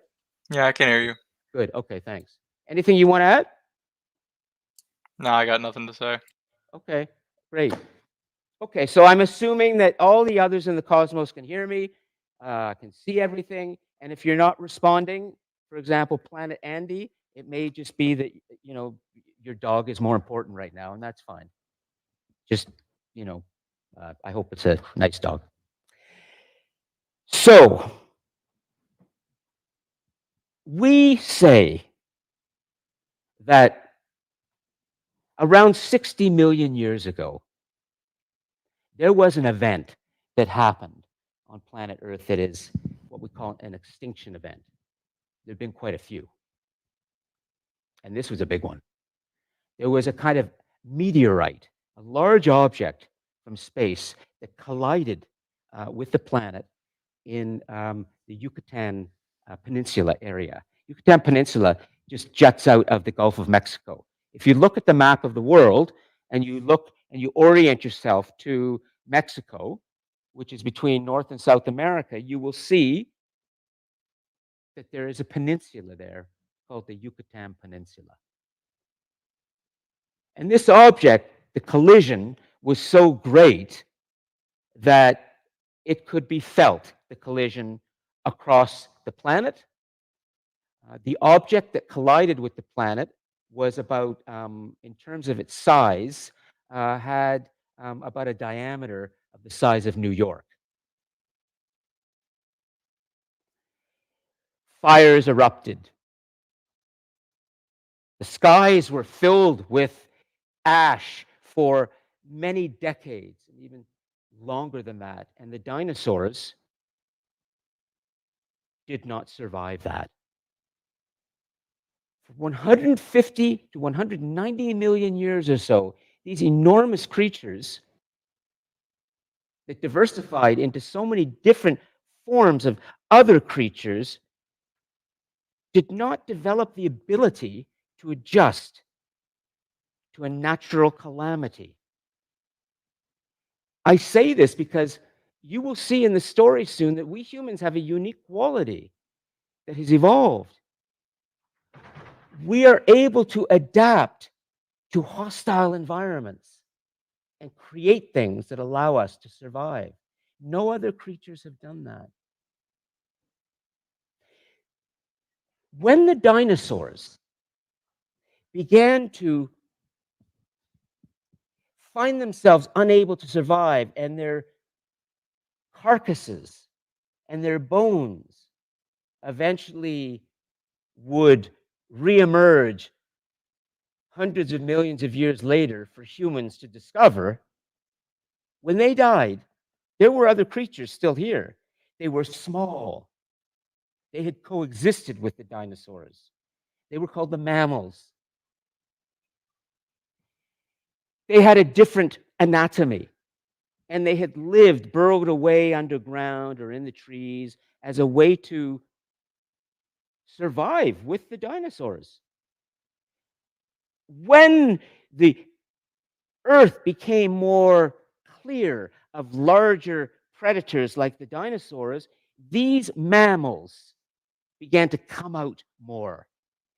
Yeah, I can hear you. Good. Okay, thanks. Anything you want to add? No, I got nothing to say. Okay, great. Okay, so I'm assuming that all the others in the cosmos can hear me, can see everything, and if you're not responding, for example, Planet Andy, it may just be that your dog is more important right now, and that's fine. Just I hope it's a nice dog. So, we say that around 60 million years ago, there was an event that happened on planet Earth that is what we call an extinction event. There have been quite a few. And this was a big one. There was a kind of meteorite, a large object from space that collided with the planet in the Yucatan Peninsula area. Yucatan Peninsula just juts out of the Gulf of Mexico. If you look at the map of the world and you look and you orient yourself to Mexico, which is between North and South America, you will see that there is a peninsula there called the Yucatan Peninsula. And this object, the collision, was so great that it could be felt, the collision across the planet. The object that collided with the planet was about, in terms of its size, had about a diameter of the size of New York. Fires erupted. The skies were filled with ash for many decades, and even longer than that. And the dinosaurs did not survive that. For 150 to 190 million years or so, these enormous creatures that diversified into so many different forms of other creatures did not develop the ability to adjust to a natural calamity. I say this because you will see in the story soon that we humans have a unique quality that has evolved. We are able to adapt to hostile environments and create things that allow us to survive. No other creatures have done that. When the dinosaurs began to find themselves unable to survive, and their carcasses and their bones eventually would reemerge hundreds of millions of years later for humans to discover, when they died, there were other creatures still here. They were small. They had coexisted with the dinosaurs. They were called the mammals. They had a different anatomy, and they had lived burrowed away underground or in the trees as a way to survive with the dinosaurs. When the Earth became more clear of larger predators like the dinosaurs, these mammals began to come out more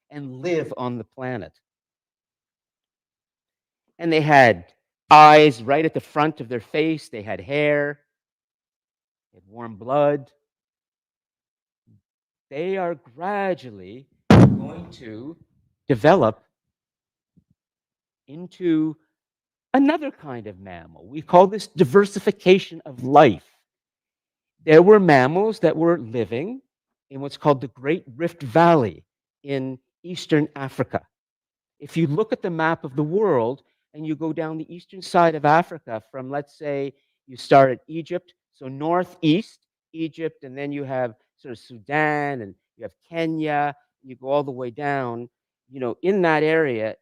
and live on the planet. And they had eyes right at the front of their face, they had hair, they had warm blood. They are gradually going to develop into another kind of mammal. We call this diversification of life. There were mammals that were living in what's called the Great Rift Valley in eastern Africa. If you look at the map of the world and you go down the eastern side of Africa from, let's say, you start at Egypt, so northeast Egypt, and then you have sort of Sudan, and you have Kenya, you go all the way down, in that area,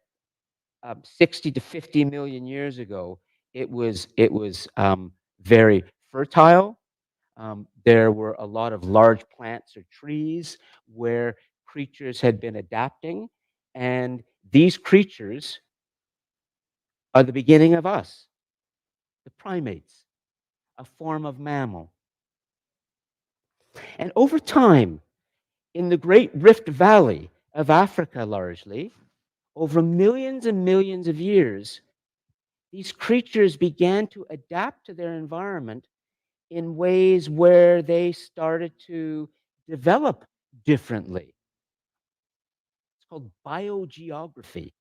60 to 50 million years ago, it was very fertile. There were a lot of large plants or trees where creatures had been adapting, and these creatures are the beginning of us, the primates, a form of mammal. And over time, in the Great Rift Valley of Africa largely, over millions and millions of years, these creatures began to adapt to their environment in ways where they started to develop differently. It's called biogeography.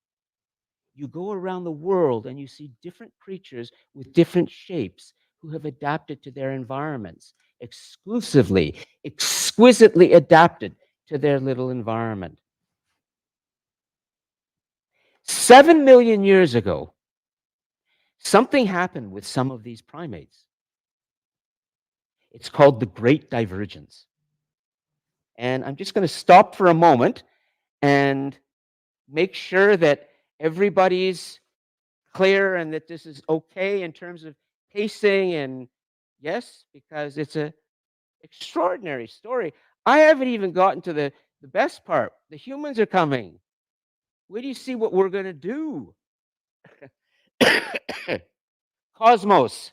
You go around the world and you see different creatures with different shapes who have adapted to their environments. exclusively, exquisitely adapted to their little environment. 7 million years ago, something happened with some of these primates. It's called the Great Divergence. And I'm just going to stop for a moment and make sure that everybody's clear and that this is okay in terms of pacing. And yes, because it's an extraordinary story. I haven't even gotten to the best part. The humans are coming. Wait do you see what we're going to do? Cosmos.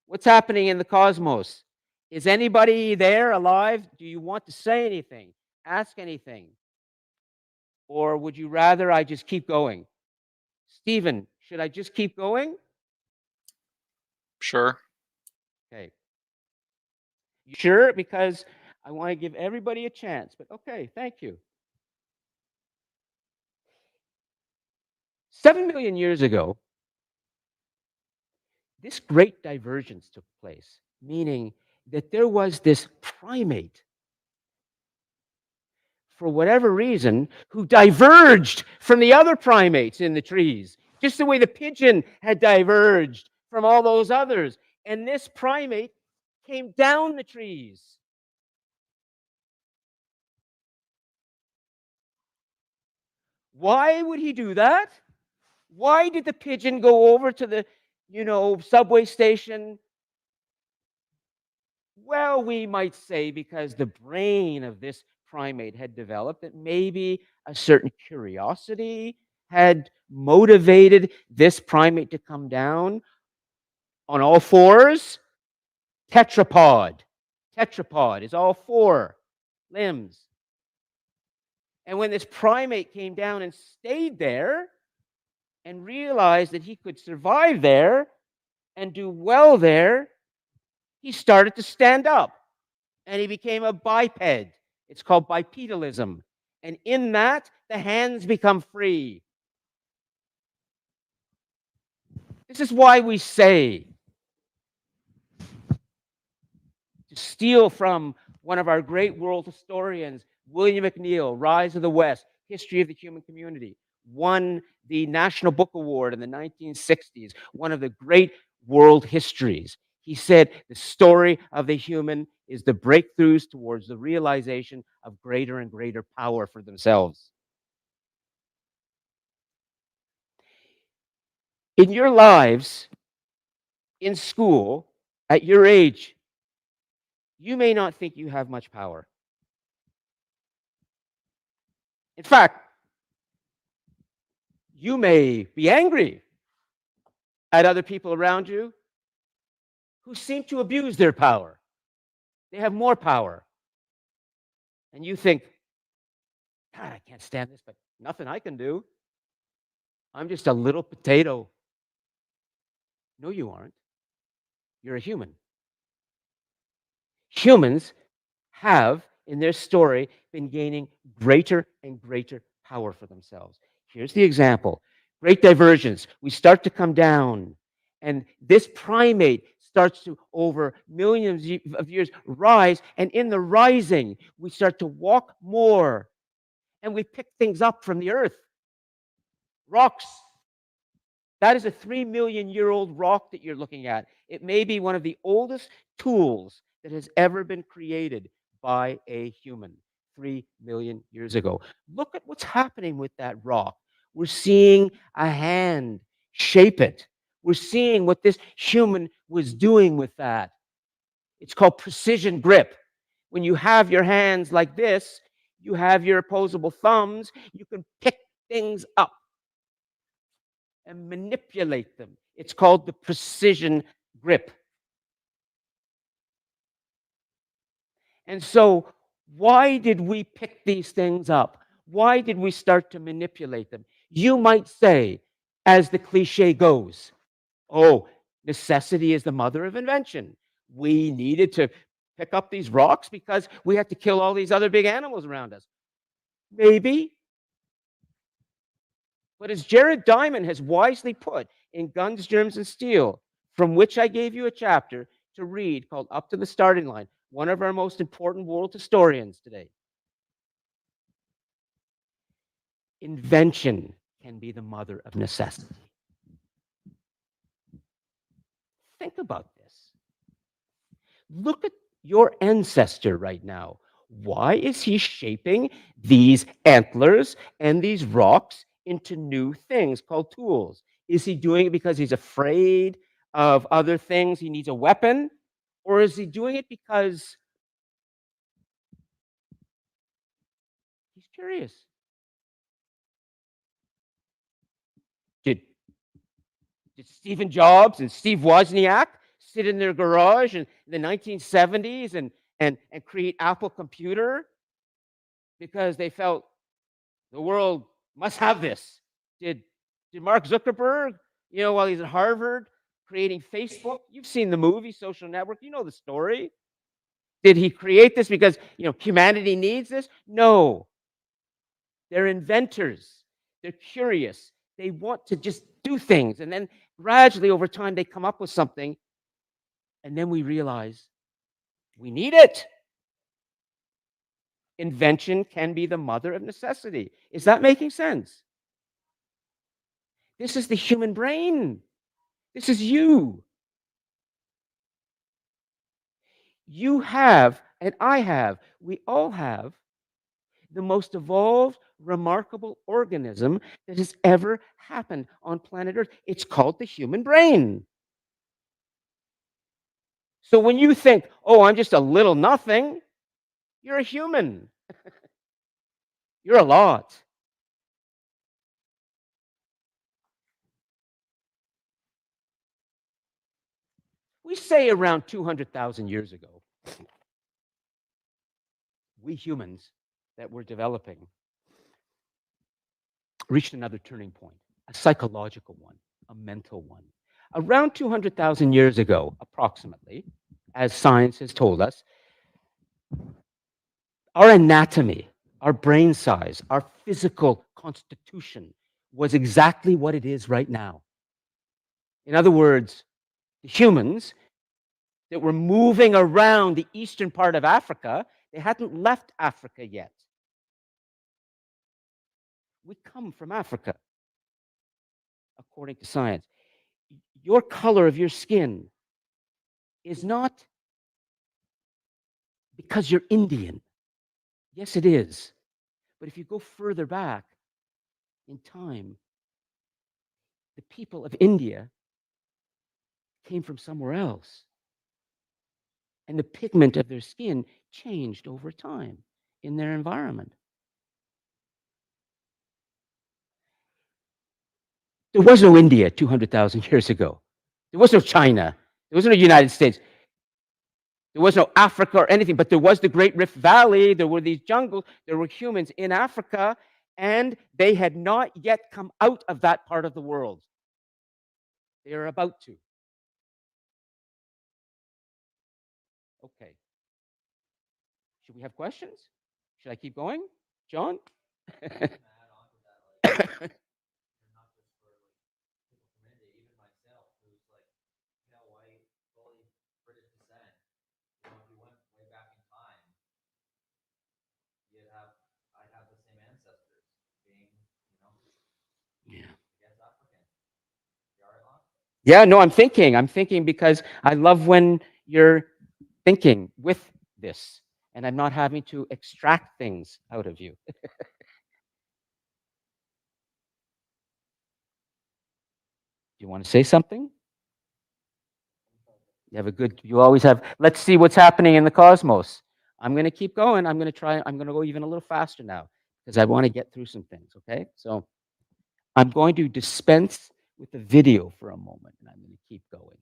What's happening in the cosmos? Is anybody there alive? Do you want to say anything? Ask anything? Or would you rather I just keep going? Stephen, should I just keep going? Sure. Okay. You sure? Because I want to give everybody a chance. But okay, thank you. 7 million years ago, this great divergence took place, meaning that there was this primate, for whatever reason, who diverged from the other primates in the trees, just the way the pigeon had diverged from all those others. And this primate came down the trees. Why would he do that? Why did the pigeon go over to the, subway station? Well, we might say because the brain of this primate had developed, that maybe a certain curiosity had motivated this primate to come down on all fours. Tetrapod. Tetrapod is all four limbs. And when this primate came down and stayed there and realized that he could survive there and do well there, he started to stand up and he became a biped. It's called bipedalism. And in that, the hands become free. This is why we say, to steal from one of our great world historians, William McNeill, Rise of the West, History of the Human Community, won the National Book Award in the 1960s, one of the great world histories. He said, the story of the human is the breakthroughs towards the realization of greater and greater power for themselves. In your lives, in school, at your age, you may not think you have much power. In fact, you may be angry at other people around you who seem to abuse their power. They have more power. And you think, God, I can't stand this, but nothing I can do. I'm just a little potato. No, you aren't. You're a human. Humans have, in their story, been gaining greater and greater power for themselves. Here's the example. Great divergence. We start to come down, and this primate starts to, over millions of years, rise, and in the rising, we start to walk more, and we pick things up from the earth. Rocks. That is a 3 million year old rock that you're looking at. It may be one of the oldest tools that has ever been created by a human 3 million years ago. Look at what's happening with that rock. We're seeing a hand shape it. We're seeing what this human was doing with that. It's called precision grip. When you have your hands like this, you have your opposable thumbs, you can pick things up and manipulate them. It's called the precision grip. And so, why did we pick these things up? Why did we start to manipulate them? You might say, as the cliche goes, oh, necessity is the mother of invention. We needed to pick up these rocks because we had to kill all these other big animals around us. Maybe. But as Jared Diamond has wisely put in Guns, Germs, and Steel, from which I gave you a chapter, to read called Up to the Starting Line, one of our most important world historians today. Invention can be the mother of necessity. Think about this. Look at your ancestor right now. Why is he shaping these antlers and these rocks into new things called tools? Is he doing it because he's afraid of other things? He needs a weapon? Or is he doing it because he's curious? Did Stephen Jobs and Steve Wozniak sit in their garage in the 1970s and create Apple Computer because they felt the world must have this? Did Mark Zuckerberg, while he's at Harvard creating Facebook, you've seen the movie Social Network, you know the story. Did he create this because humanity needs this? No. They're inventors. They're curious. They want to just do things. And then gradually over time, they come up with something. And then we realize we need it. Invention can be the mother of necessity. Is that making sense? This is the human brain. This is you. You have, and I have, we all have the most evolved, remarkable organism that has ever happened on planet Earth. It's called the human brain. So when you think, oh, I'm just a little nothing, you're a human. You're a lot. We say around 200,000 years ago, we humans that were developing reached another turning point, a psychological one, a mental one. Around 200,000 years ago, approximately, as science has told us, our anatomy, our brain size, our physical constitution was exactly what it is right now. In other words, the humans that were moving around the eastern part of Africa, they hadn't left Africa yet. We come from Africa, according to science. Your color of your skin is not because you're Indian. Yes, it is. But if you go further back in time, the people of India came from somewhere else. And the pigment of their skin changed over time in their environment. There was no India 200,000 years ago. There was no China. There was no United States. There was no Africa or anything, but there was the Great Rift Valley. There were these jungles. There were humans in Africa, and they had not yet come out of that part of the world. They are about to. Okay. Should we have questions? Should I keep going? John? Yeah, no, I'm thinking because I love when you're thinking with this and I'm not having to extract things out of you. Do you want to say something? You always have, let's see what's happening in the cosmos. I'm going to keep going. I'm going to go even a little faster now because I want to get through some things, okay? So I'm going to dispense with the video for a moment and I'm going to keep going.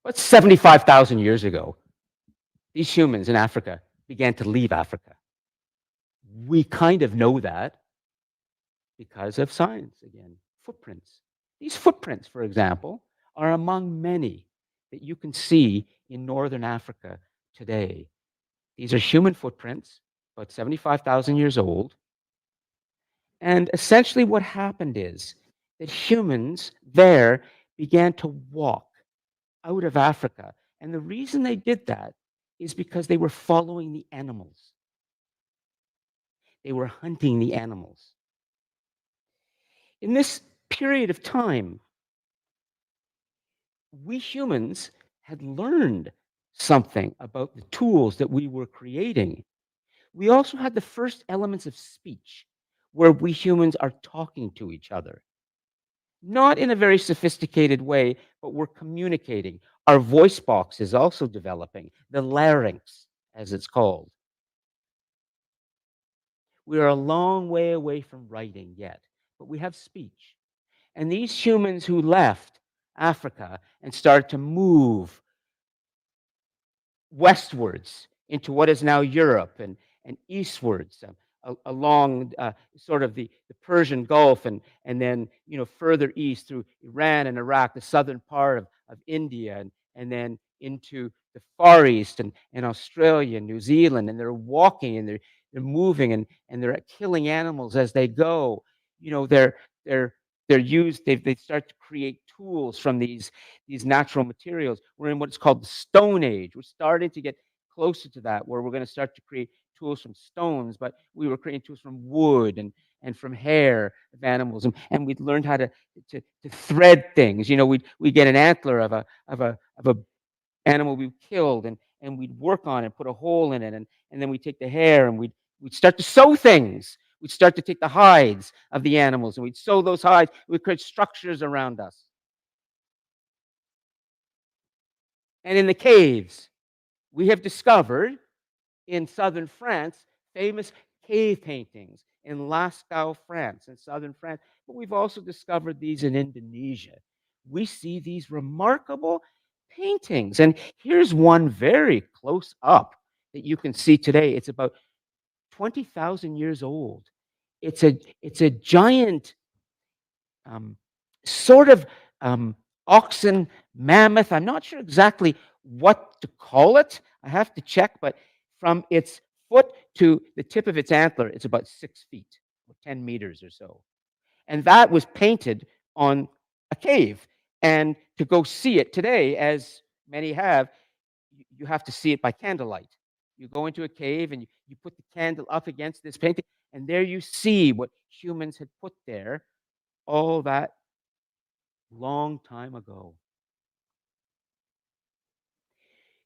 But 75,000 years ago, these humans in Africa began to leave Africa. We kind of know that because of science again, footprints. These footprints, for example, are among many that you can see in northern Africa today. These are human footprints, about 75,000 years old. And essentially what happened is, that humans there began to walk out of Africa. And the reason they did that is because they were following the animals. They were hunting the animals. In this period of time, we humans had learned something about the tools that we were creating. We also had the first elements of speech, where we humans are talking to each other. Not in a very sophisticated way, but we're communicating. Our voice box is also developing, the larynx, as it's called. We are a long way away from writing yet, but we have speech. And these humans who left Africa and started to move westwards into what is now Europe and eastwards along sort of the Persian Gulf and then further east through Iran and Iraq, the southern part of India, and then into the Far East and Australia and New Zealand, and they're walking and they're moving and they're killing animals as they go. They're used. They start to create tools from these natural materials. We're in what's called the Stone Age. We're starting to get closer to that, where we're going to start to create tools from stones, but we were creating tools from wood and from hair of animals, and we'd learned how to thread things. We'd get an antler of a animal we killed, and we'd work on it, put a hole in it, and then we'd take the hair and we'd start to sew things. We'd start to take the hides of the animals and we'd sew those hides. We'd create structures around us. And in the caves, we have discovered in southern France famous cave paintings in Lascaux, France, in southern France. But we've also discovered these in Indonesia. We see these remarkable paintings. And here's one very close up that you can see today. It's about 20,000 years old. It's a giant sort of oxen mammoth. I'm not sure exactly what to call it. I have to check, but from its foot to the tip of its antler, it's about 6 feet, or 10 meters or so. And that was painted on a cave. And to go see it today, as many have, you have to see it by candlelight. You go into a cave and you put the candle up against this painting, and there you see what humans had put there all that long time ago.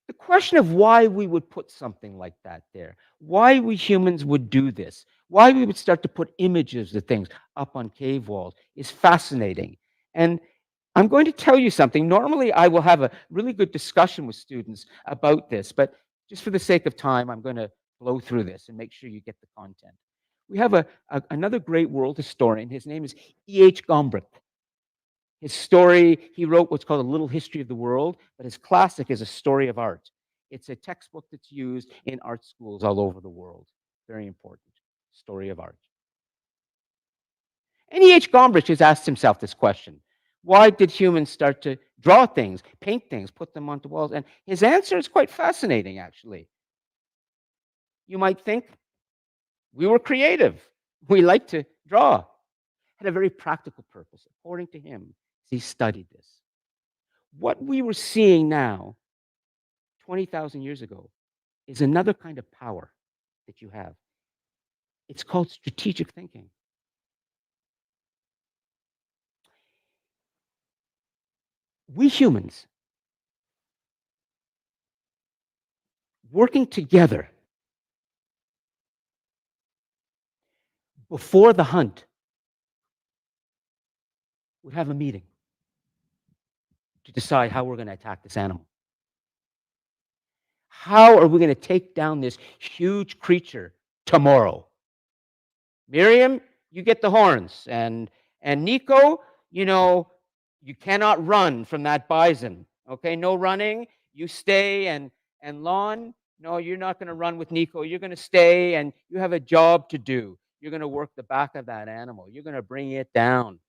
The question of why we would put something like that there, why we humans would do this, why we would start to put images of things up on cave walls is fascinating. And I'm going to tell you something. Normally, I will have a really good discussion with students about this, but just for the sake of time, I'm going to blow through this and make sure you get the content. We have another great world historian. His name is E.H. Gombrich. His story, he wrote what's called A Little History of the World, but his classic is A Story of Art. It's a textbook that's used in art schools all over the world. Very important. Story of Art. And E.H. Gombrich has asked himself this question. Why did humans start to draw things, paint things, put them onto walls? And his answer is quite fascinating, actually. You might think we were creative. We like to draw. It had a very practical purpose, according to him. He studied this. What we were seeing now, 20,000 years ago, is another kind of power that you have. It's called strategic thinking. We humans, working together before the hunt, would have a meeting to decide how we're going to attack this animal. How are we going to take down this huge creature tomorrow? Miriam, you get the horns. And Nico, you cannot run from that bison. Okay, no running. You stay. And Lon, no, you're not going to run with Nico. You're going to stay, and you have a job to do. You're going to work the back of that animal. You're going to bring it down.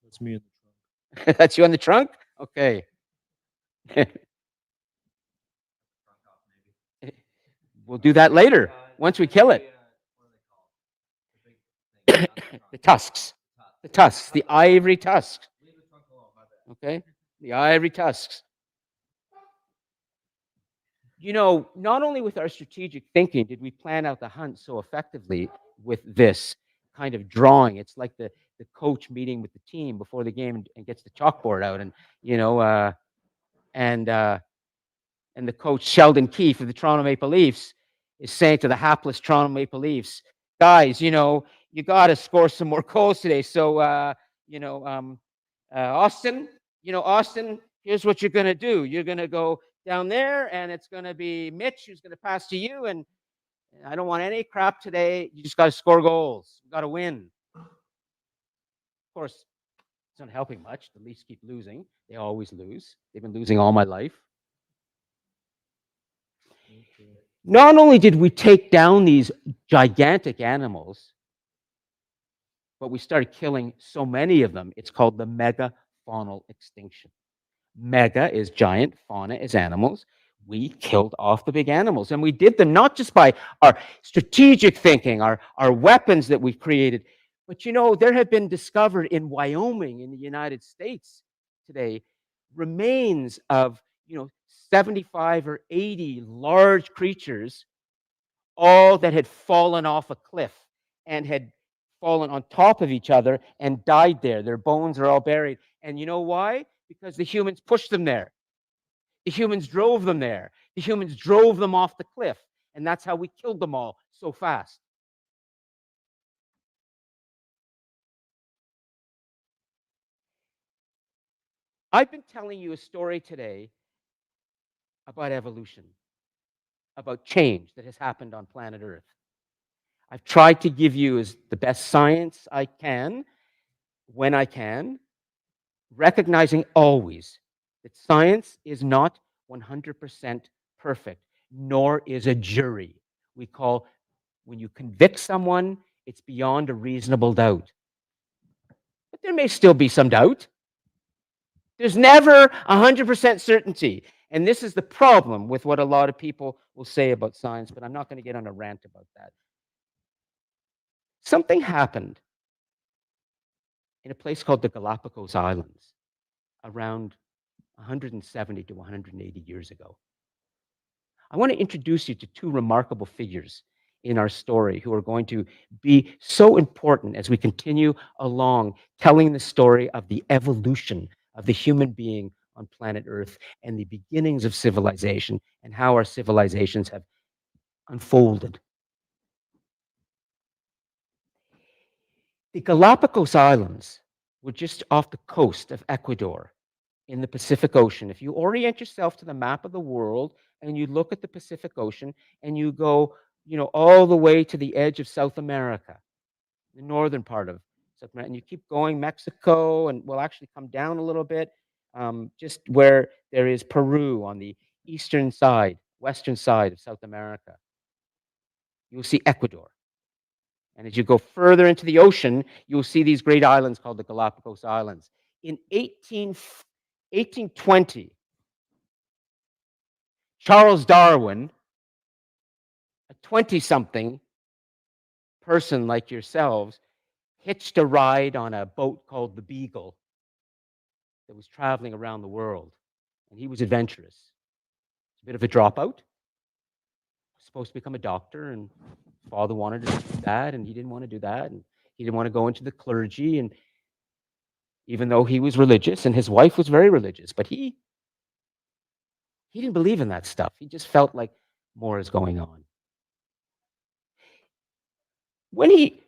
That's me in the trunk. That's you on the trunk? Okay. We'll do that later, once we kill it. The tusks. The tusks, the ivory tusks. Okay? The ivory tusks. You know, not only with our strategic thinking did we plan out the hunt so effectively with this kind of drawing. It's like the coach meeting with the team before the game and gets the chalkboard out, and you know, and the coach Sheldon Keefe of the Toronto Maple Leafs is saying to the hapless Toronto Maple Leafs, guys, you know, you got to score some more goals today. So, you know, Austin, here's what you're going to do. You're going to go down there, and it's going to be Mitch who's going to pass to you. And I don't want any crap today. You just got to score goals. You got to win. Of course, it's not helping much. The Leafs keep losing. They always lose. They've been losing all my life. Not only did we take down these gigantic animals, but we started killing so many of them. It's called the megafaunal extinction. Mega is giant, fauna is animals. We killed off the big animals, and we did them not just by our strategic thinking, our weapons that we've created, but you know, there have been discovered in Wyoming in the United States today remains of, you know, 75 or 80 large creatures, all that had fallen off a cliff and had fallen on top of each other and died there. Their bones are all buried. And you know why? Because the humans pushed them there. The humans drove them there. The humans drove them off the cliff. And that's how we killed them all so fast. I've been telling you a story today about evolution, about change that has happened on planet Earth. I've tried to give you as the best science I can, when I can, recognizing always that science is not 100% perfect, nor is a jury. We call, when you convict someone, it's beyond a reasonable doubt. But there may still be some doubt. There's never 100% certainty. And this is the problem with what a lot of people will say about science, but I'm not going to get on a rant about that. Something happened in a place called the Galapagos Islands around 170 to 180 years ago. I want to introduce you to two remarkable figures in our story who are going to be so important as we continue along telling the story of the evolution of the human being on planet Earth and the beginnings of civilization and how our civilizations have unfolded. The Galapagos Islands were just off the coast of Ecuador in the Pacific Ocean. If you orient yourself to the map of the world and you look at the Pacific Ocean and you go, you know, all the way to the edge of South America, the northern part of South America, and you keep going, Mexico, and we'll actually come down a little bit, just where there is Peru on the eastern side, western side of South America. You'll see Ecuador. And as you go further into the ocean, you'll see these great islands called the Galapagos Islands. In 1820, Charles Darwin, a 20-something person like yourselves, hitched a ride on a boat called the Beagle that was traveling around the world. And he was adventurous. A bit of a dropout. Supposed to become a doctor, and his father wanted to do that, and he didn't want to do that, and he didn't want to go into the clergy, and even though he was religious, and his wife was very religious, but he didn't believe in that stuff. He just felt like more is going on. When he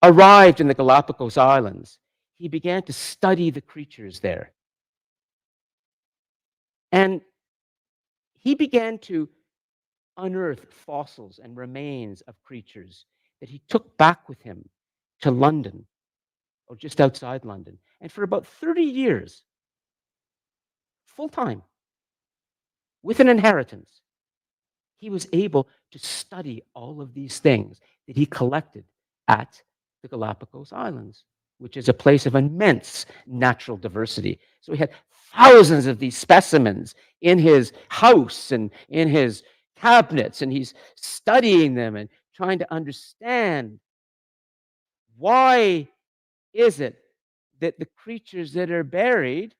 arrived in the Galapagos Islands, he began to study the creatures there. And he began to unearth fossils and remains of creatures that he took back with him to London, or just outside London. And for about 30 years, full-time, with an inheritance, he was able to study all of these things that he collected at the Galapagos Islands, which is a place of immense natural diversity. So he had thousands of these specimens in his house and in his cabinets, and he's studying them and trying to understand why is it that the creatures that are buried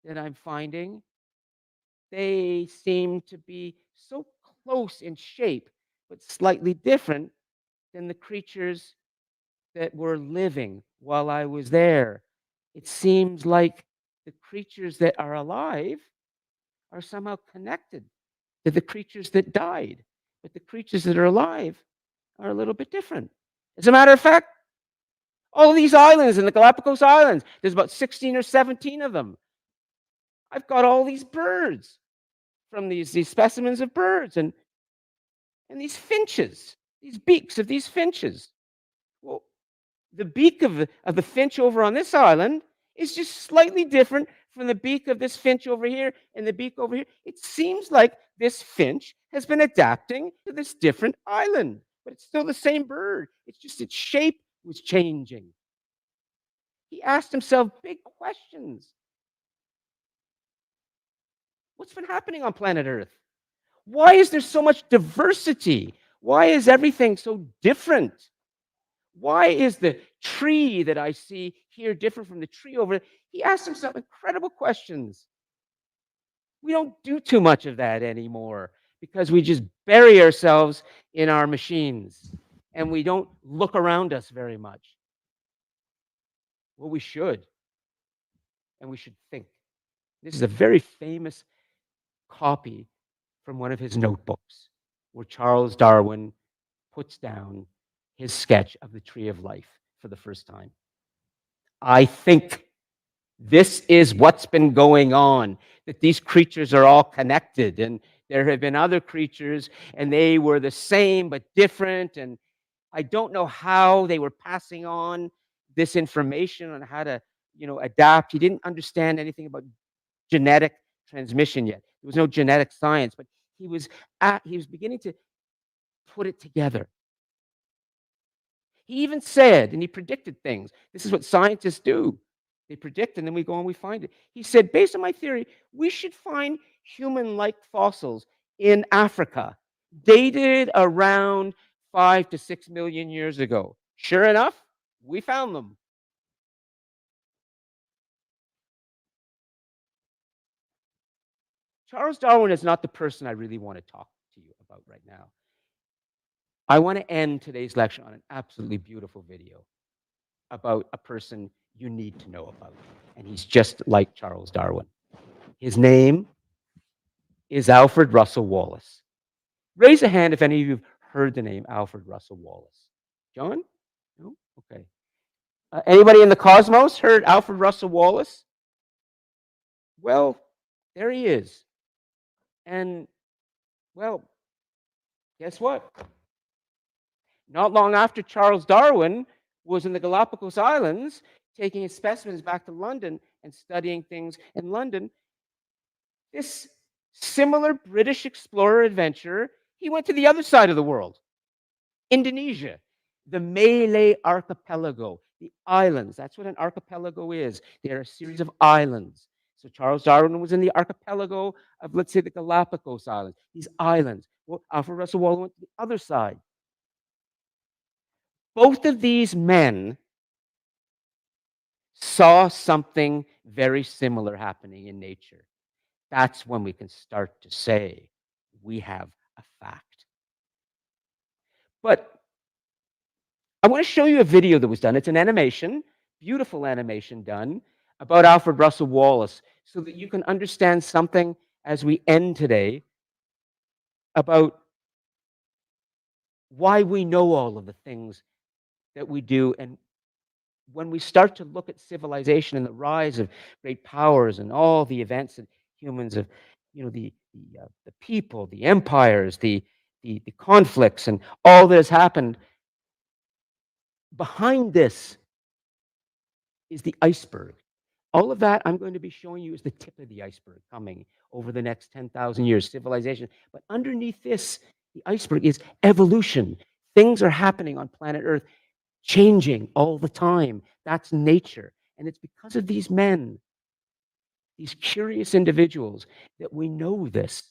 that I'm finding, they seem to be so close in shape, but slightly different than the creatures that were living while I was there. It seems like the creatures that are alive are somehow connected to the creatures that died, but the creatures that are alive are a little bit different. As a matter of fact, all of these islands in the Galapagos Islands, there's about 16 or 17 of them. I've got all these birds from these specimens of birds and these finches, these beaks of these finches. Well, the beak of the finch over on this island is just slightly different from the beak of this finch over here and the beak over here. It seems like this finch has been adapting to this different island, but it's still the same bird. It's just its shape was changing. He asked himself big questions. What's been happening on planet Earth? Why is there so much diversity? Why is everything so different? Why is the tree that I see here different from the tree over there? He asked himself incredible questions. We don't do too much of that anymore because we just bury ourselves in our machines and we don't look around us very much. Well, we should, and we should think. This is a very famous copy from one of his notebooks where Charles Darwin puts down his sketch of the tree of life for the first time. I think this is what's been going on, that these creatures are all connected, and there have been other creatures, and they were the same but different, and I don't know how they were passing on this information on how to, adapt. He didn't understand anything about genetic transmission yet. There was no genetic science, but he was beginning to put it together. He even said, and he predicted things. This is what scientists do. They predict, and then we go and we find it. He said, based on my theory, we should find human-like fossils in Africa, dated around 5 to 6 million years ago. Sure enough, we found them. Charles Darwin is not the person I really want to talk to you about right now. I want to end today's lecture on an absolutely beautiful video about a person you need to know about, and he's just like Charles Darwin. His name is Alfred Russel Wallace. Raise a hand if any of you have heard the name Alfred Russel Wallace. John? No? Okay. Anybody in the cosmos heard Alfred Russel Wallace? Well, there he is. And, well, guess what? Not long after Charles Darwin was in the Galapagos Islands, taking his specimens back to London and studying things in London, this similar British explorer adventurer, he went to the other side of the world, Indonesia, the Malay archipelago, the islands. That's what an archipelago is. They are a series of islands. So Charles Darwin was in the archipelago of, let's say, the Galapagos Islands, these islands. Well, Alfred Russel Wallace went to the other side. Both of these men saw something very similar happening in nature. That's when we can start to say we have a fact. But I want to show you a video that was done. It's an animation, beautiful animation done about Alfred Russel Wallace, so that you can understand something as we end today about why we know all of the things that we do. And when we start to look at civilization and the rise of great powers and all the events that humans have, the people, the empires, the conflicts, and all that has happened, behind this is the iceberg. All of that I'm going to be showing you is the tip of the iceberg coming over the next 10,000 years, civilization. But underneath this, the iceberg is evolution. Things are happening on planet Earth, changing all the time. That's nature. And it's because of these men, these curious individuals, that we know this.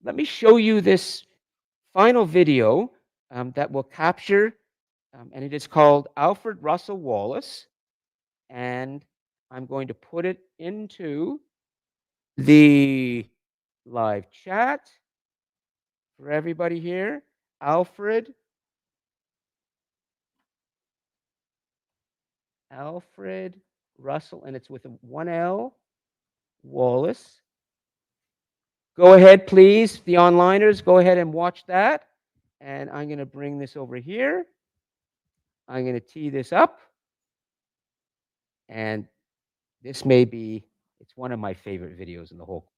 Let me show you this final video that will capture and it is called Alfred Russel Wallace. And I'm going to put it into the live chat for everybody here. Alfred Russell, and it's with a 1L, Wallace. Go ahead, please. The onliners, go ahead and watch that. And I'm going to bring this over here. I'm going to tee this up. And this may be, it's one of my favorite videos in the whole course.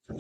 I'm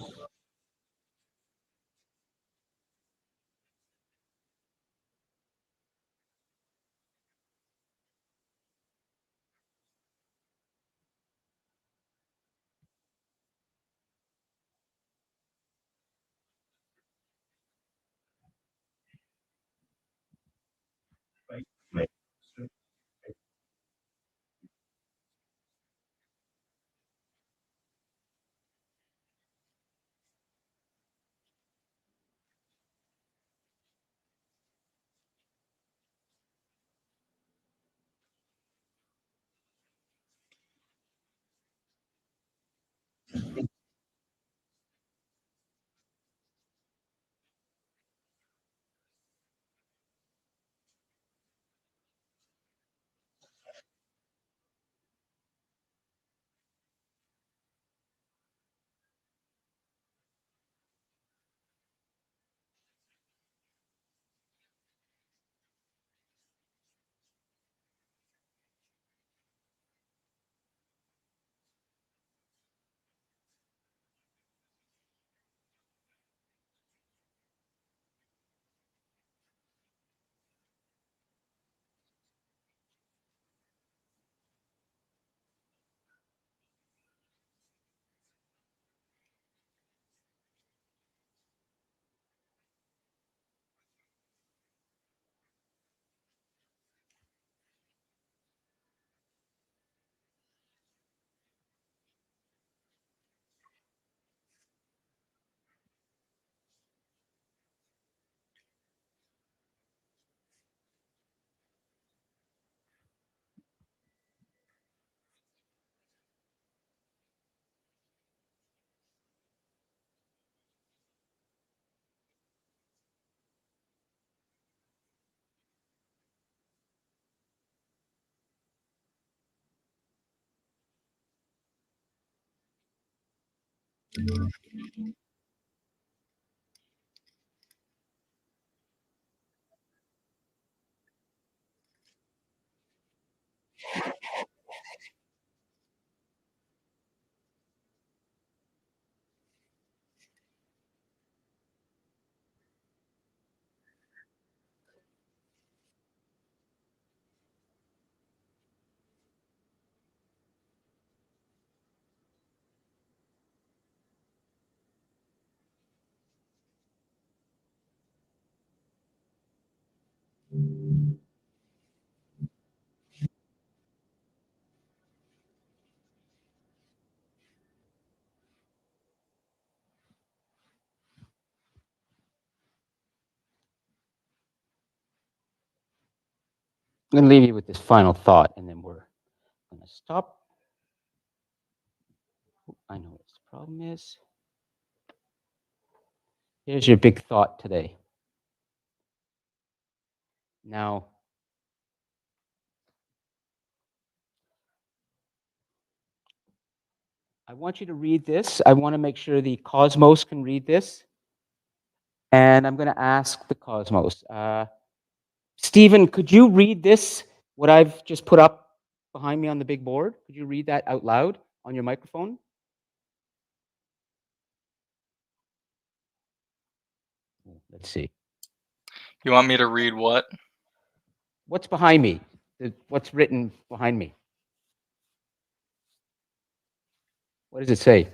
going to leave you with this final thought, and then we're going to stop. I know what the problem is. Here's your big thought today. Now, I want you to read this. I want to make sure the Cosmos can read this. And I'm going to ask the Cosmos. Stephen, could you read this, what I've just put up behind me on the big board? Could you read that out loud on your microphone? Let's see. You want me to read what? What's behind me? What's written behind me? What does it say?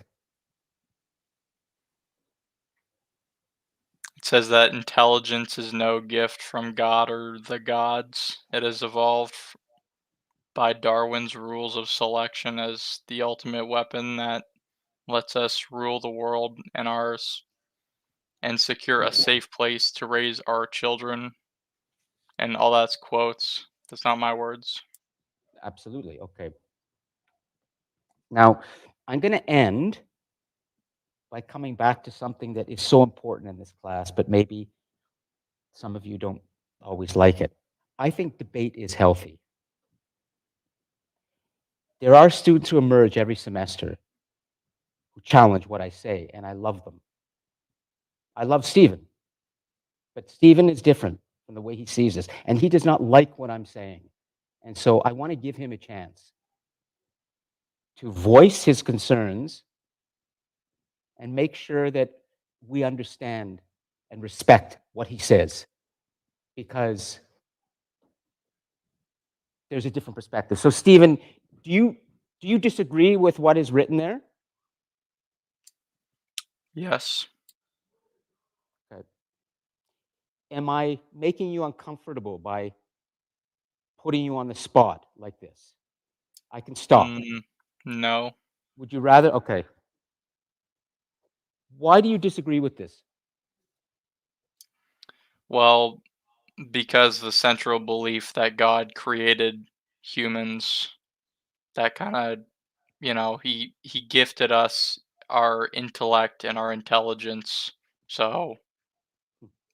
It says that intelligence is no gift from God or the gods. It has evolved by Darwin's rules of selection as the ultimate weapon that lets us rule the world and ours and secure a safe place to raise our children. And all that's quotes. That's not my words. Absolutely. Okay. Now, I'm going to end by coming back to something that is so important in this class, but maybe some of you don't always like it. I think debate is healthy. There are students who emerge every semester who challenge what I say, and I love them. I love Stephen, but Stephen is different from the way he sees this, and he does not like what I'm saying. And so I want to give him a chance to voice his concerns and make sure that we understand and respect what he says, because there's a different perspective. So, Stephen, do you disagree with what is written there? Yes. Okay. Am I making you uncomfortable by putting you on the spot like this? I can stop. No. Would you rather? Okay. Why do you disagree with this? Well, because the central belief that God created humans, that kind of, he gifted us our intellect and our intelligence. So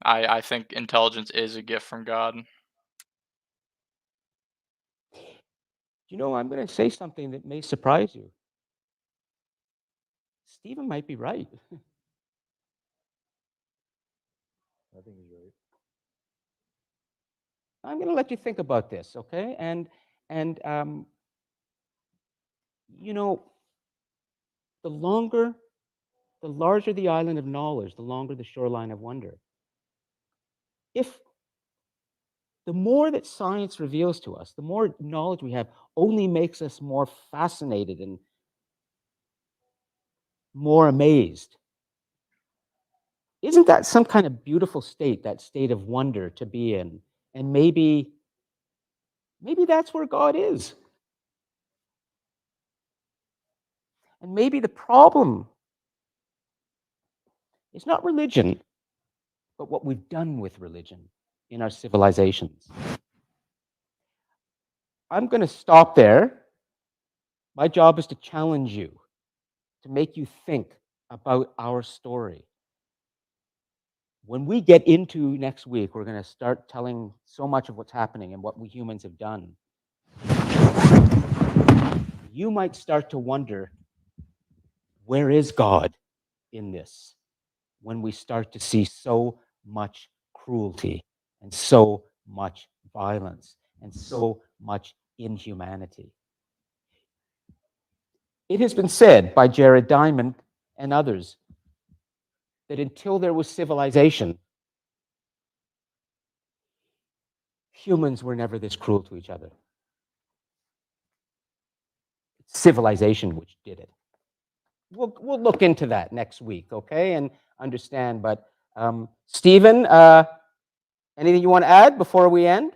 I think intelligence is a gift from God. You know, I'm going to say something that may surprise you. Stephen might be right. I think he's right. I'm going to let you think about this, okay? And you know, the larger the island of knowledge, the longer the shoreline of wonder. If the more that science reveals to us, the more knowledge we have, only makes us more fascinated and more amazed. Isn't that some kind of beautiful state, that state of wonder to be in? And maybe that's where God is. And maybe the problem is not religion, but what we've done with religion in our civilizations. I'm going to stop there. My job is to challenge you, to make you think about our story. When we get into next week, we're going to start telling so much of what's happening and what we humans have done. You might start to wonder, where is God in this? When we start to see so much cruelty and so much violence and so much inhumanity. It has been said by Jared Diamond and others that until there was civilization, humans were never this cruel to each other. It's civilization which did it. We'll look into that next week, okay, and understand. But Stephen, anything you want to add before we end?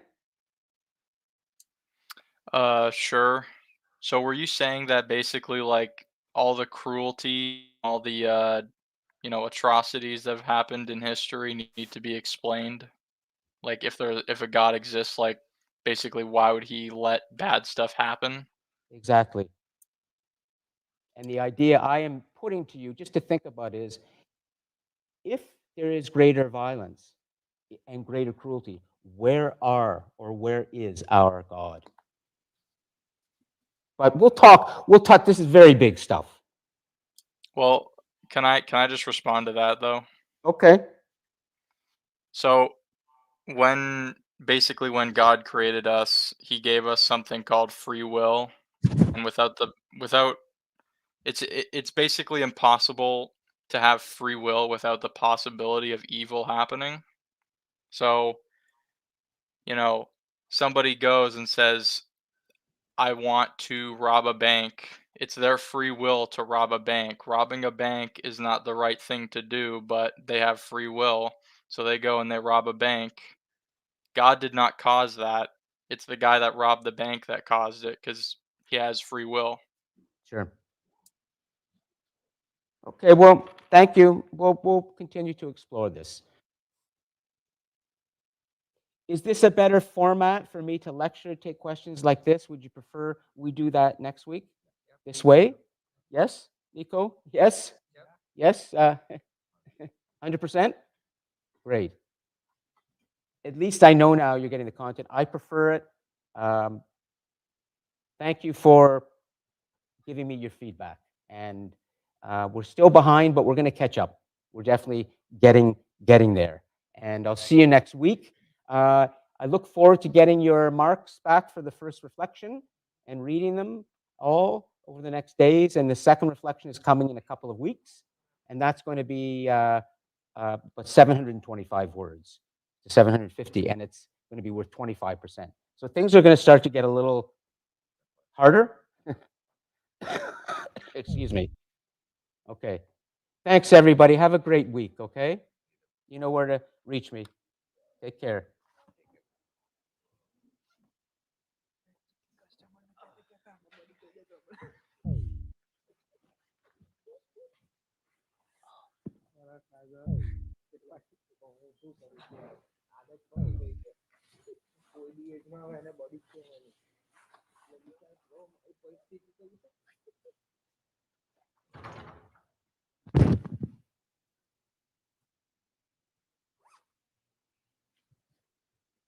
Sure. So were you saying that basically like all the cruelty, all the atrocities that have happened in history need to be explained? Like if a God exists, like basically why would he let bad stuff happen? Exactly. And the idea I am putting to you just to think about is, if there is greater violence and greater cruelty, where is our God? But we'll talk, this is very big stuff. Well, can I just respond to that though? Okay. So when when God created us, he gave us something called free will, and without it's basically impossible to have free will without the possibility of evil happening. So, you know, somebody goes and says, "I want to rob a bank." It's their free will to rob a bank. Robbing a bank is not the right thing to do, but they have free will. So they go and they rob a bank. God did not cause that. It's the guy that robbed the bank that caused it because he has free will. Sure. Okay, well, thank you. We'll continue to explore this. Is this a better format for me to lecture, take questions like this? Would you prefer we do that next week? This way? Yes? Nico? Yes? Yes? 100%? Great. At least I know now you're getting the content. I prefer it. Thank you for giving me your feedback. And we're still behind, but we're going to catch up. We're definitely getting there. And I'll see you next week. I look forward to getting your marks back for the first reflection and reading them all over the next days. And the second reflection is coming in a couple of weeks. and that's going to be but 725 words to 750, and it's going to be worth 25%. So things are going to start to get a little harder. Excuse me. Okay. Thanks, everybody. Have a great week, okay? You know where to reach me. Take care.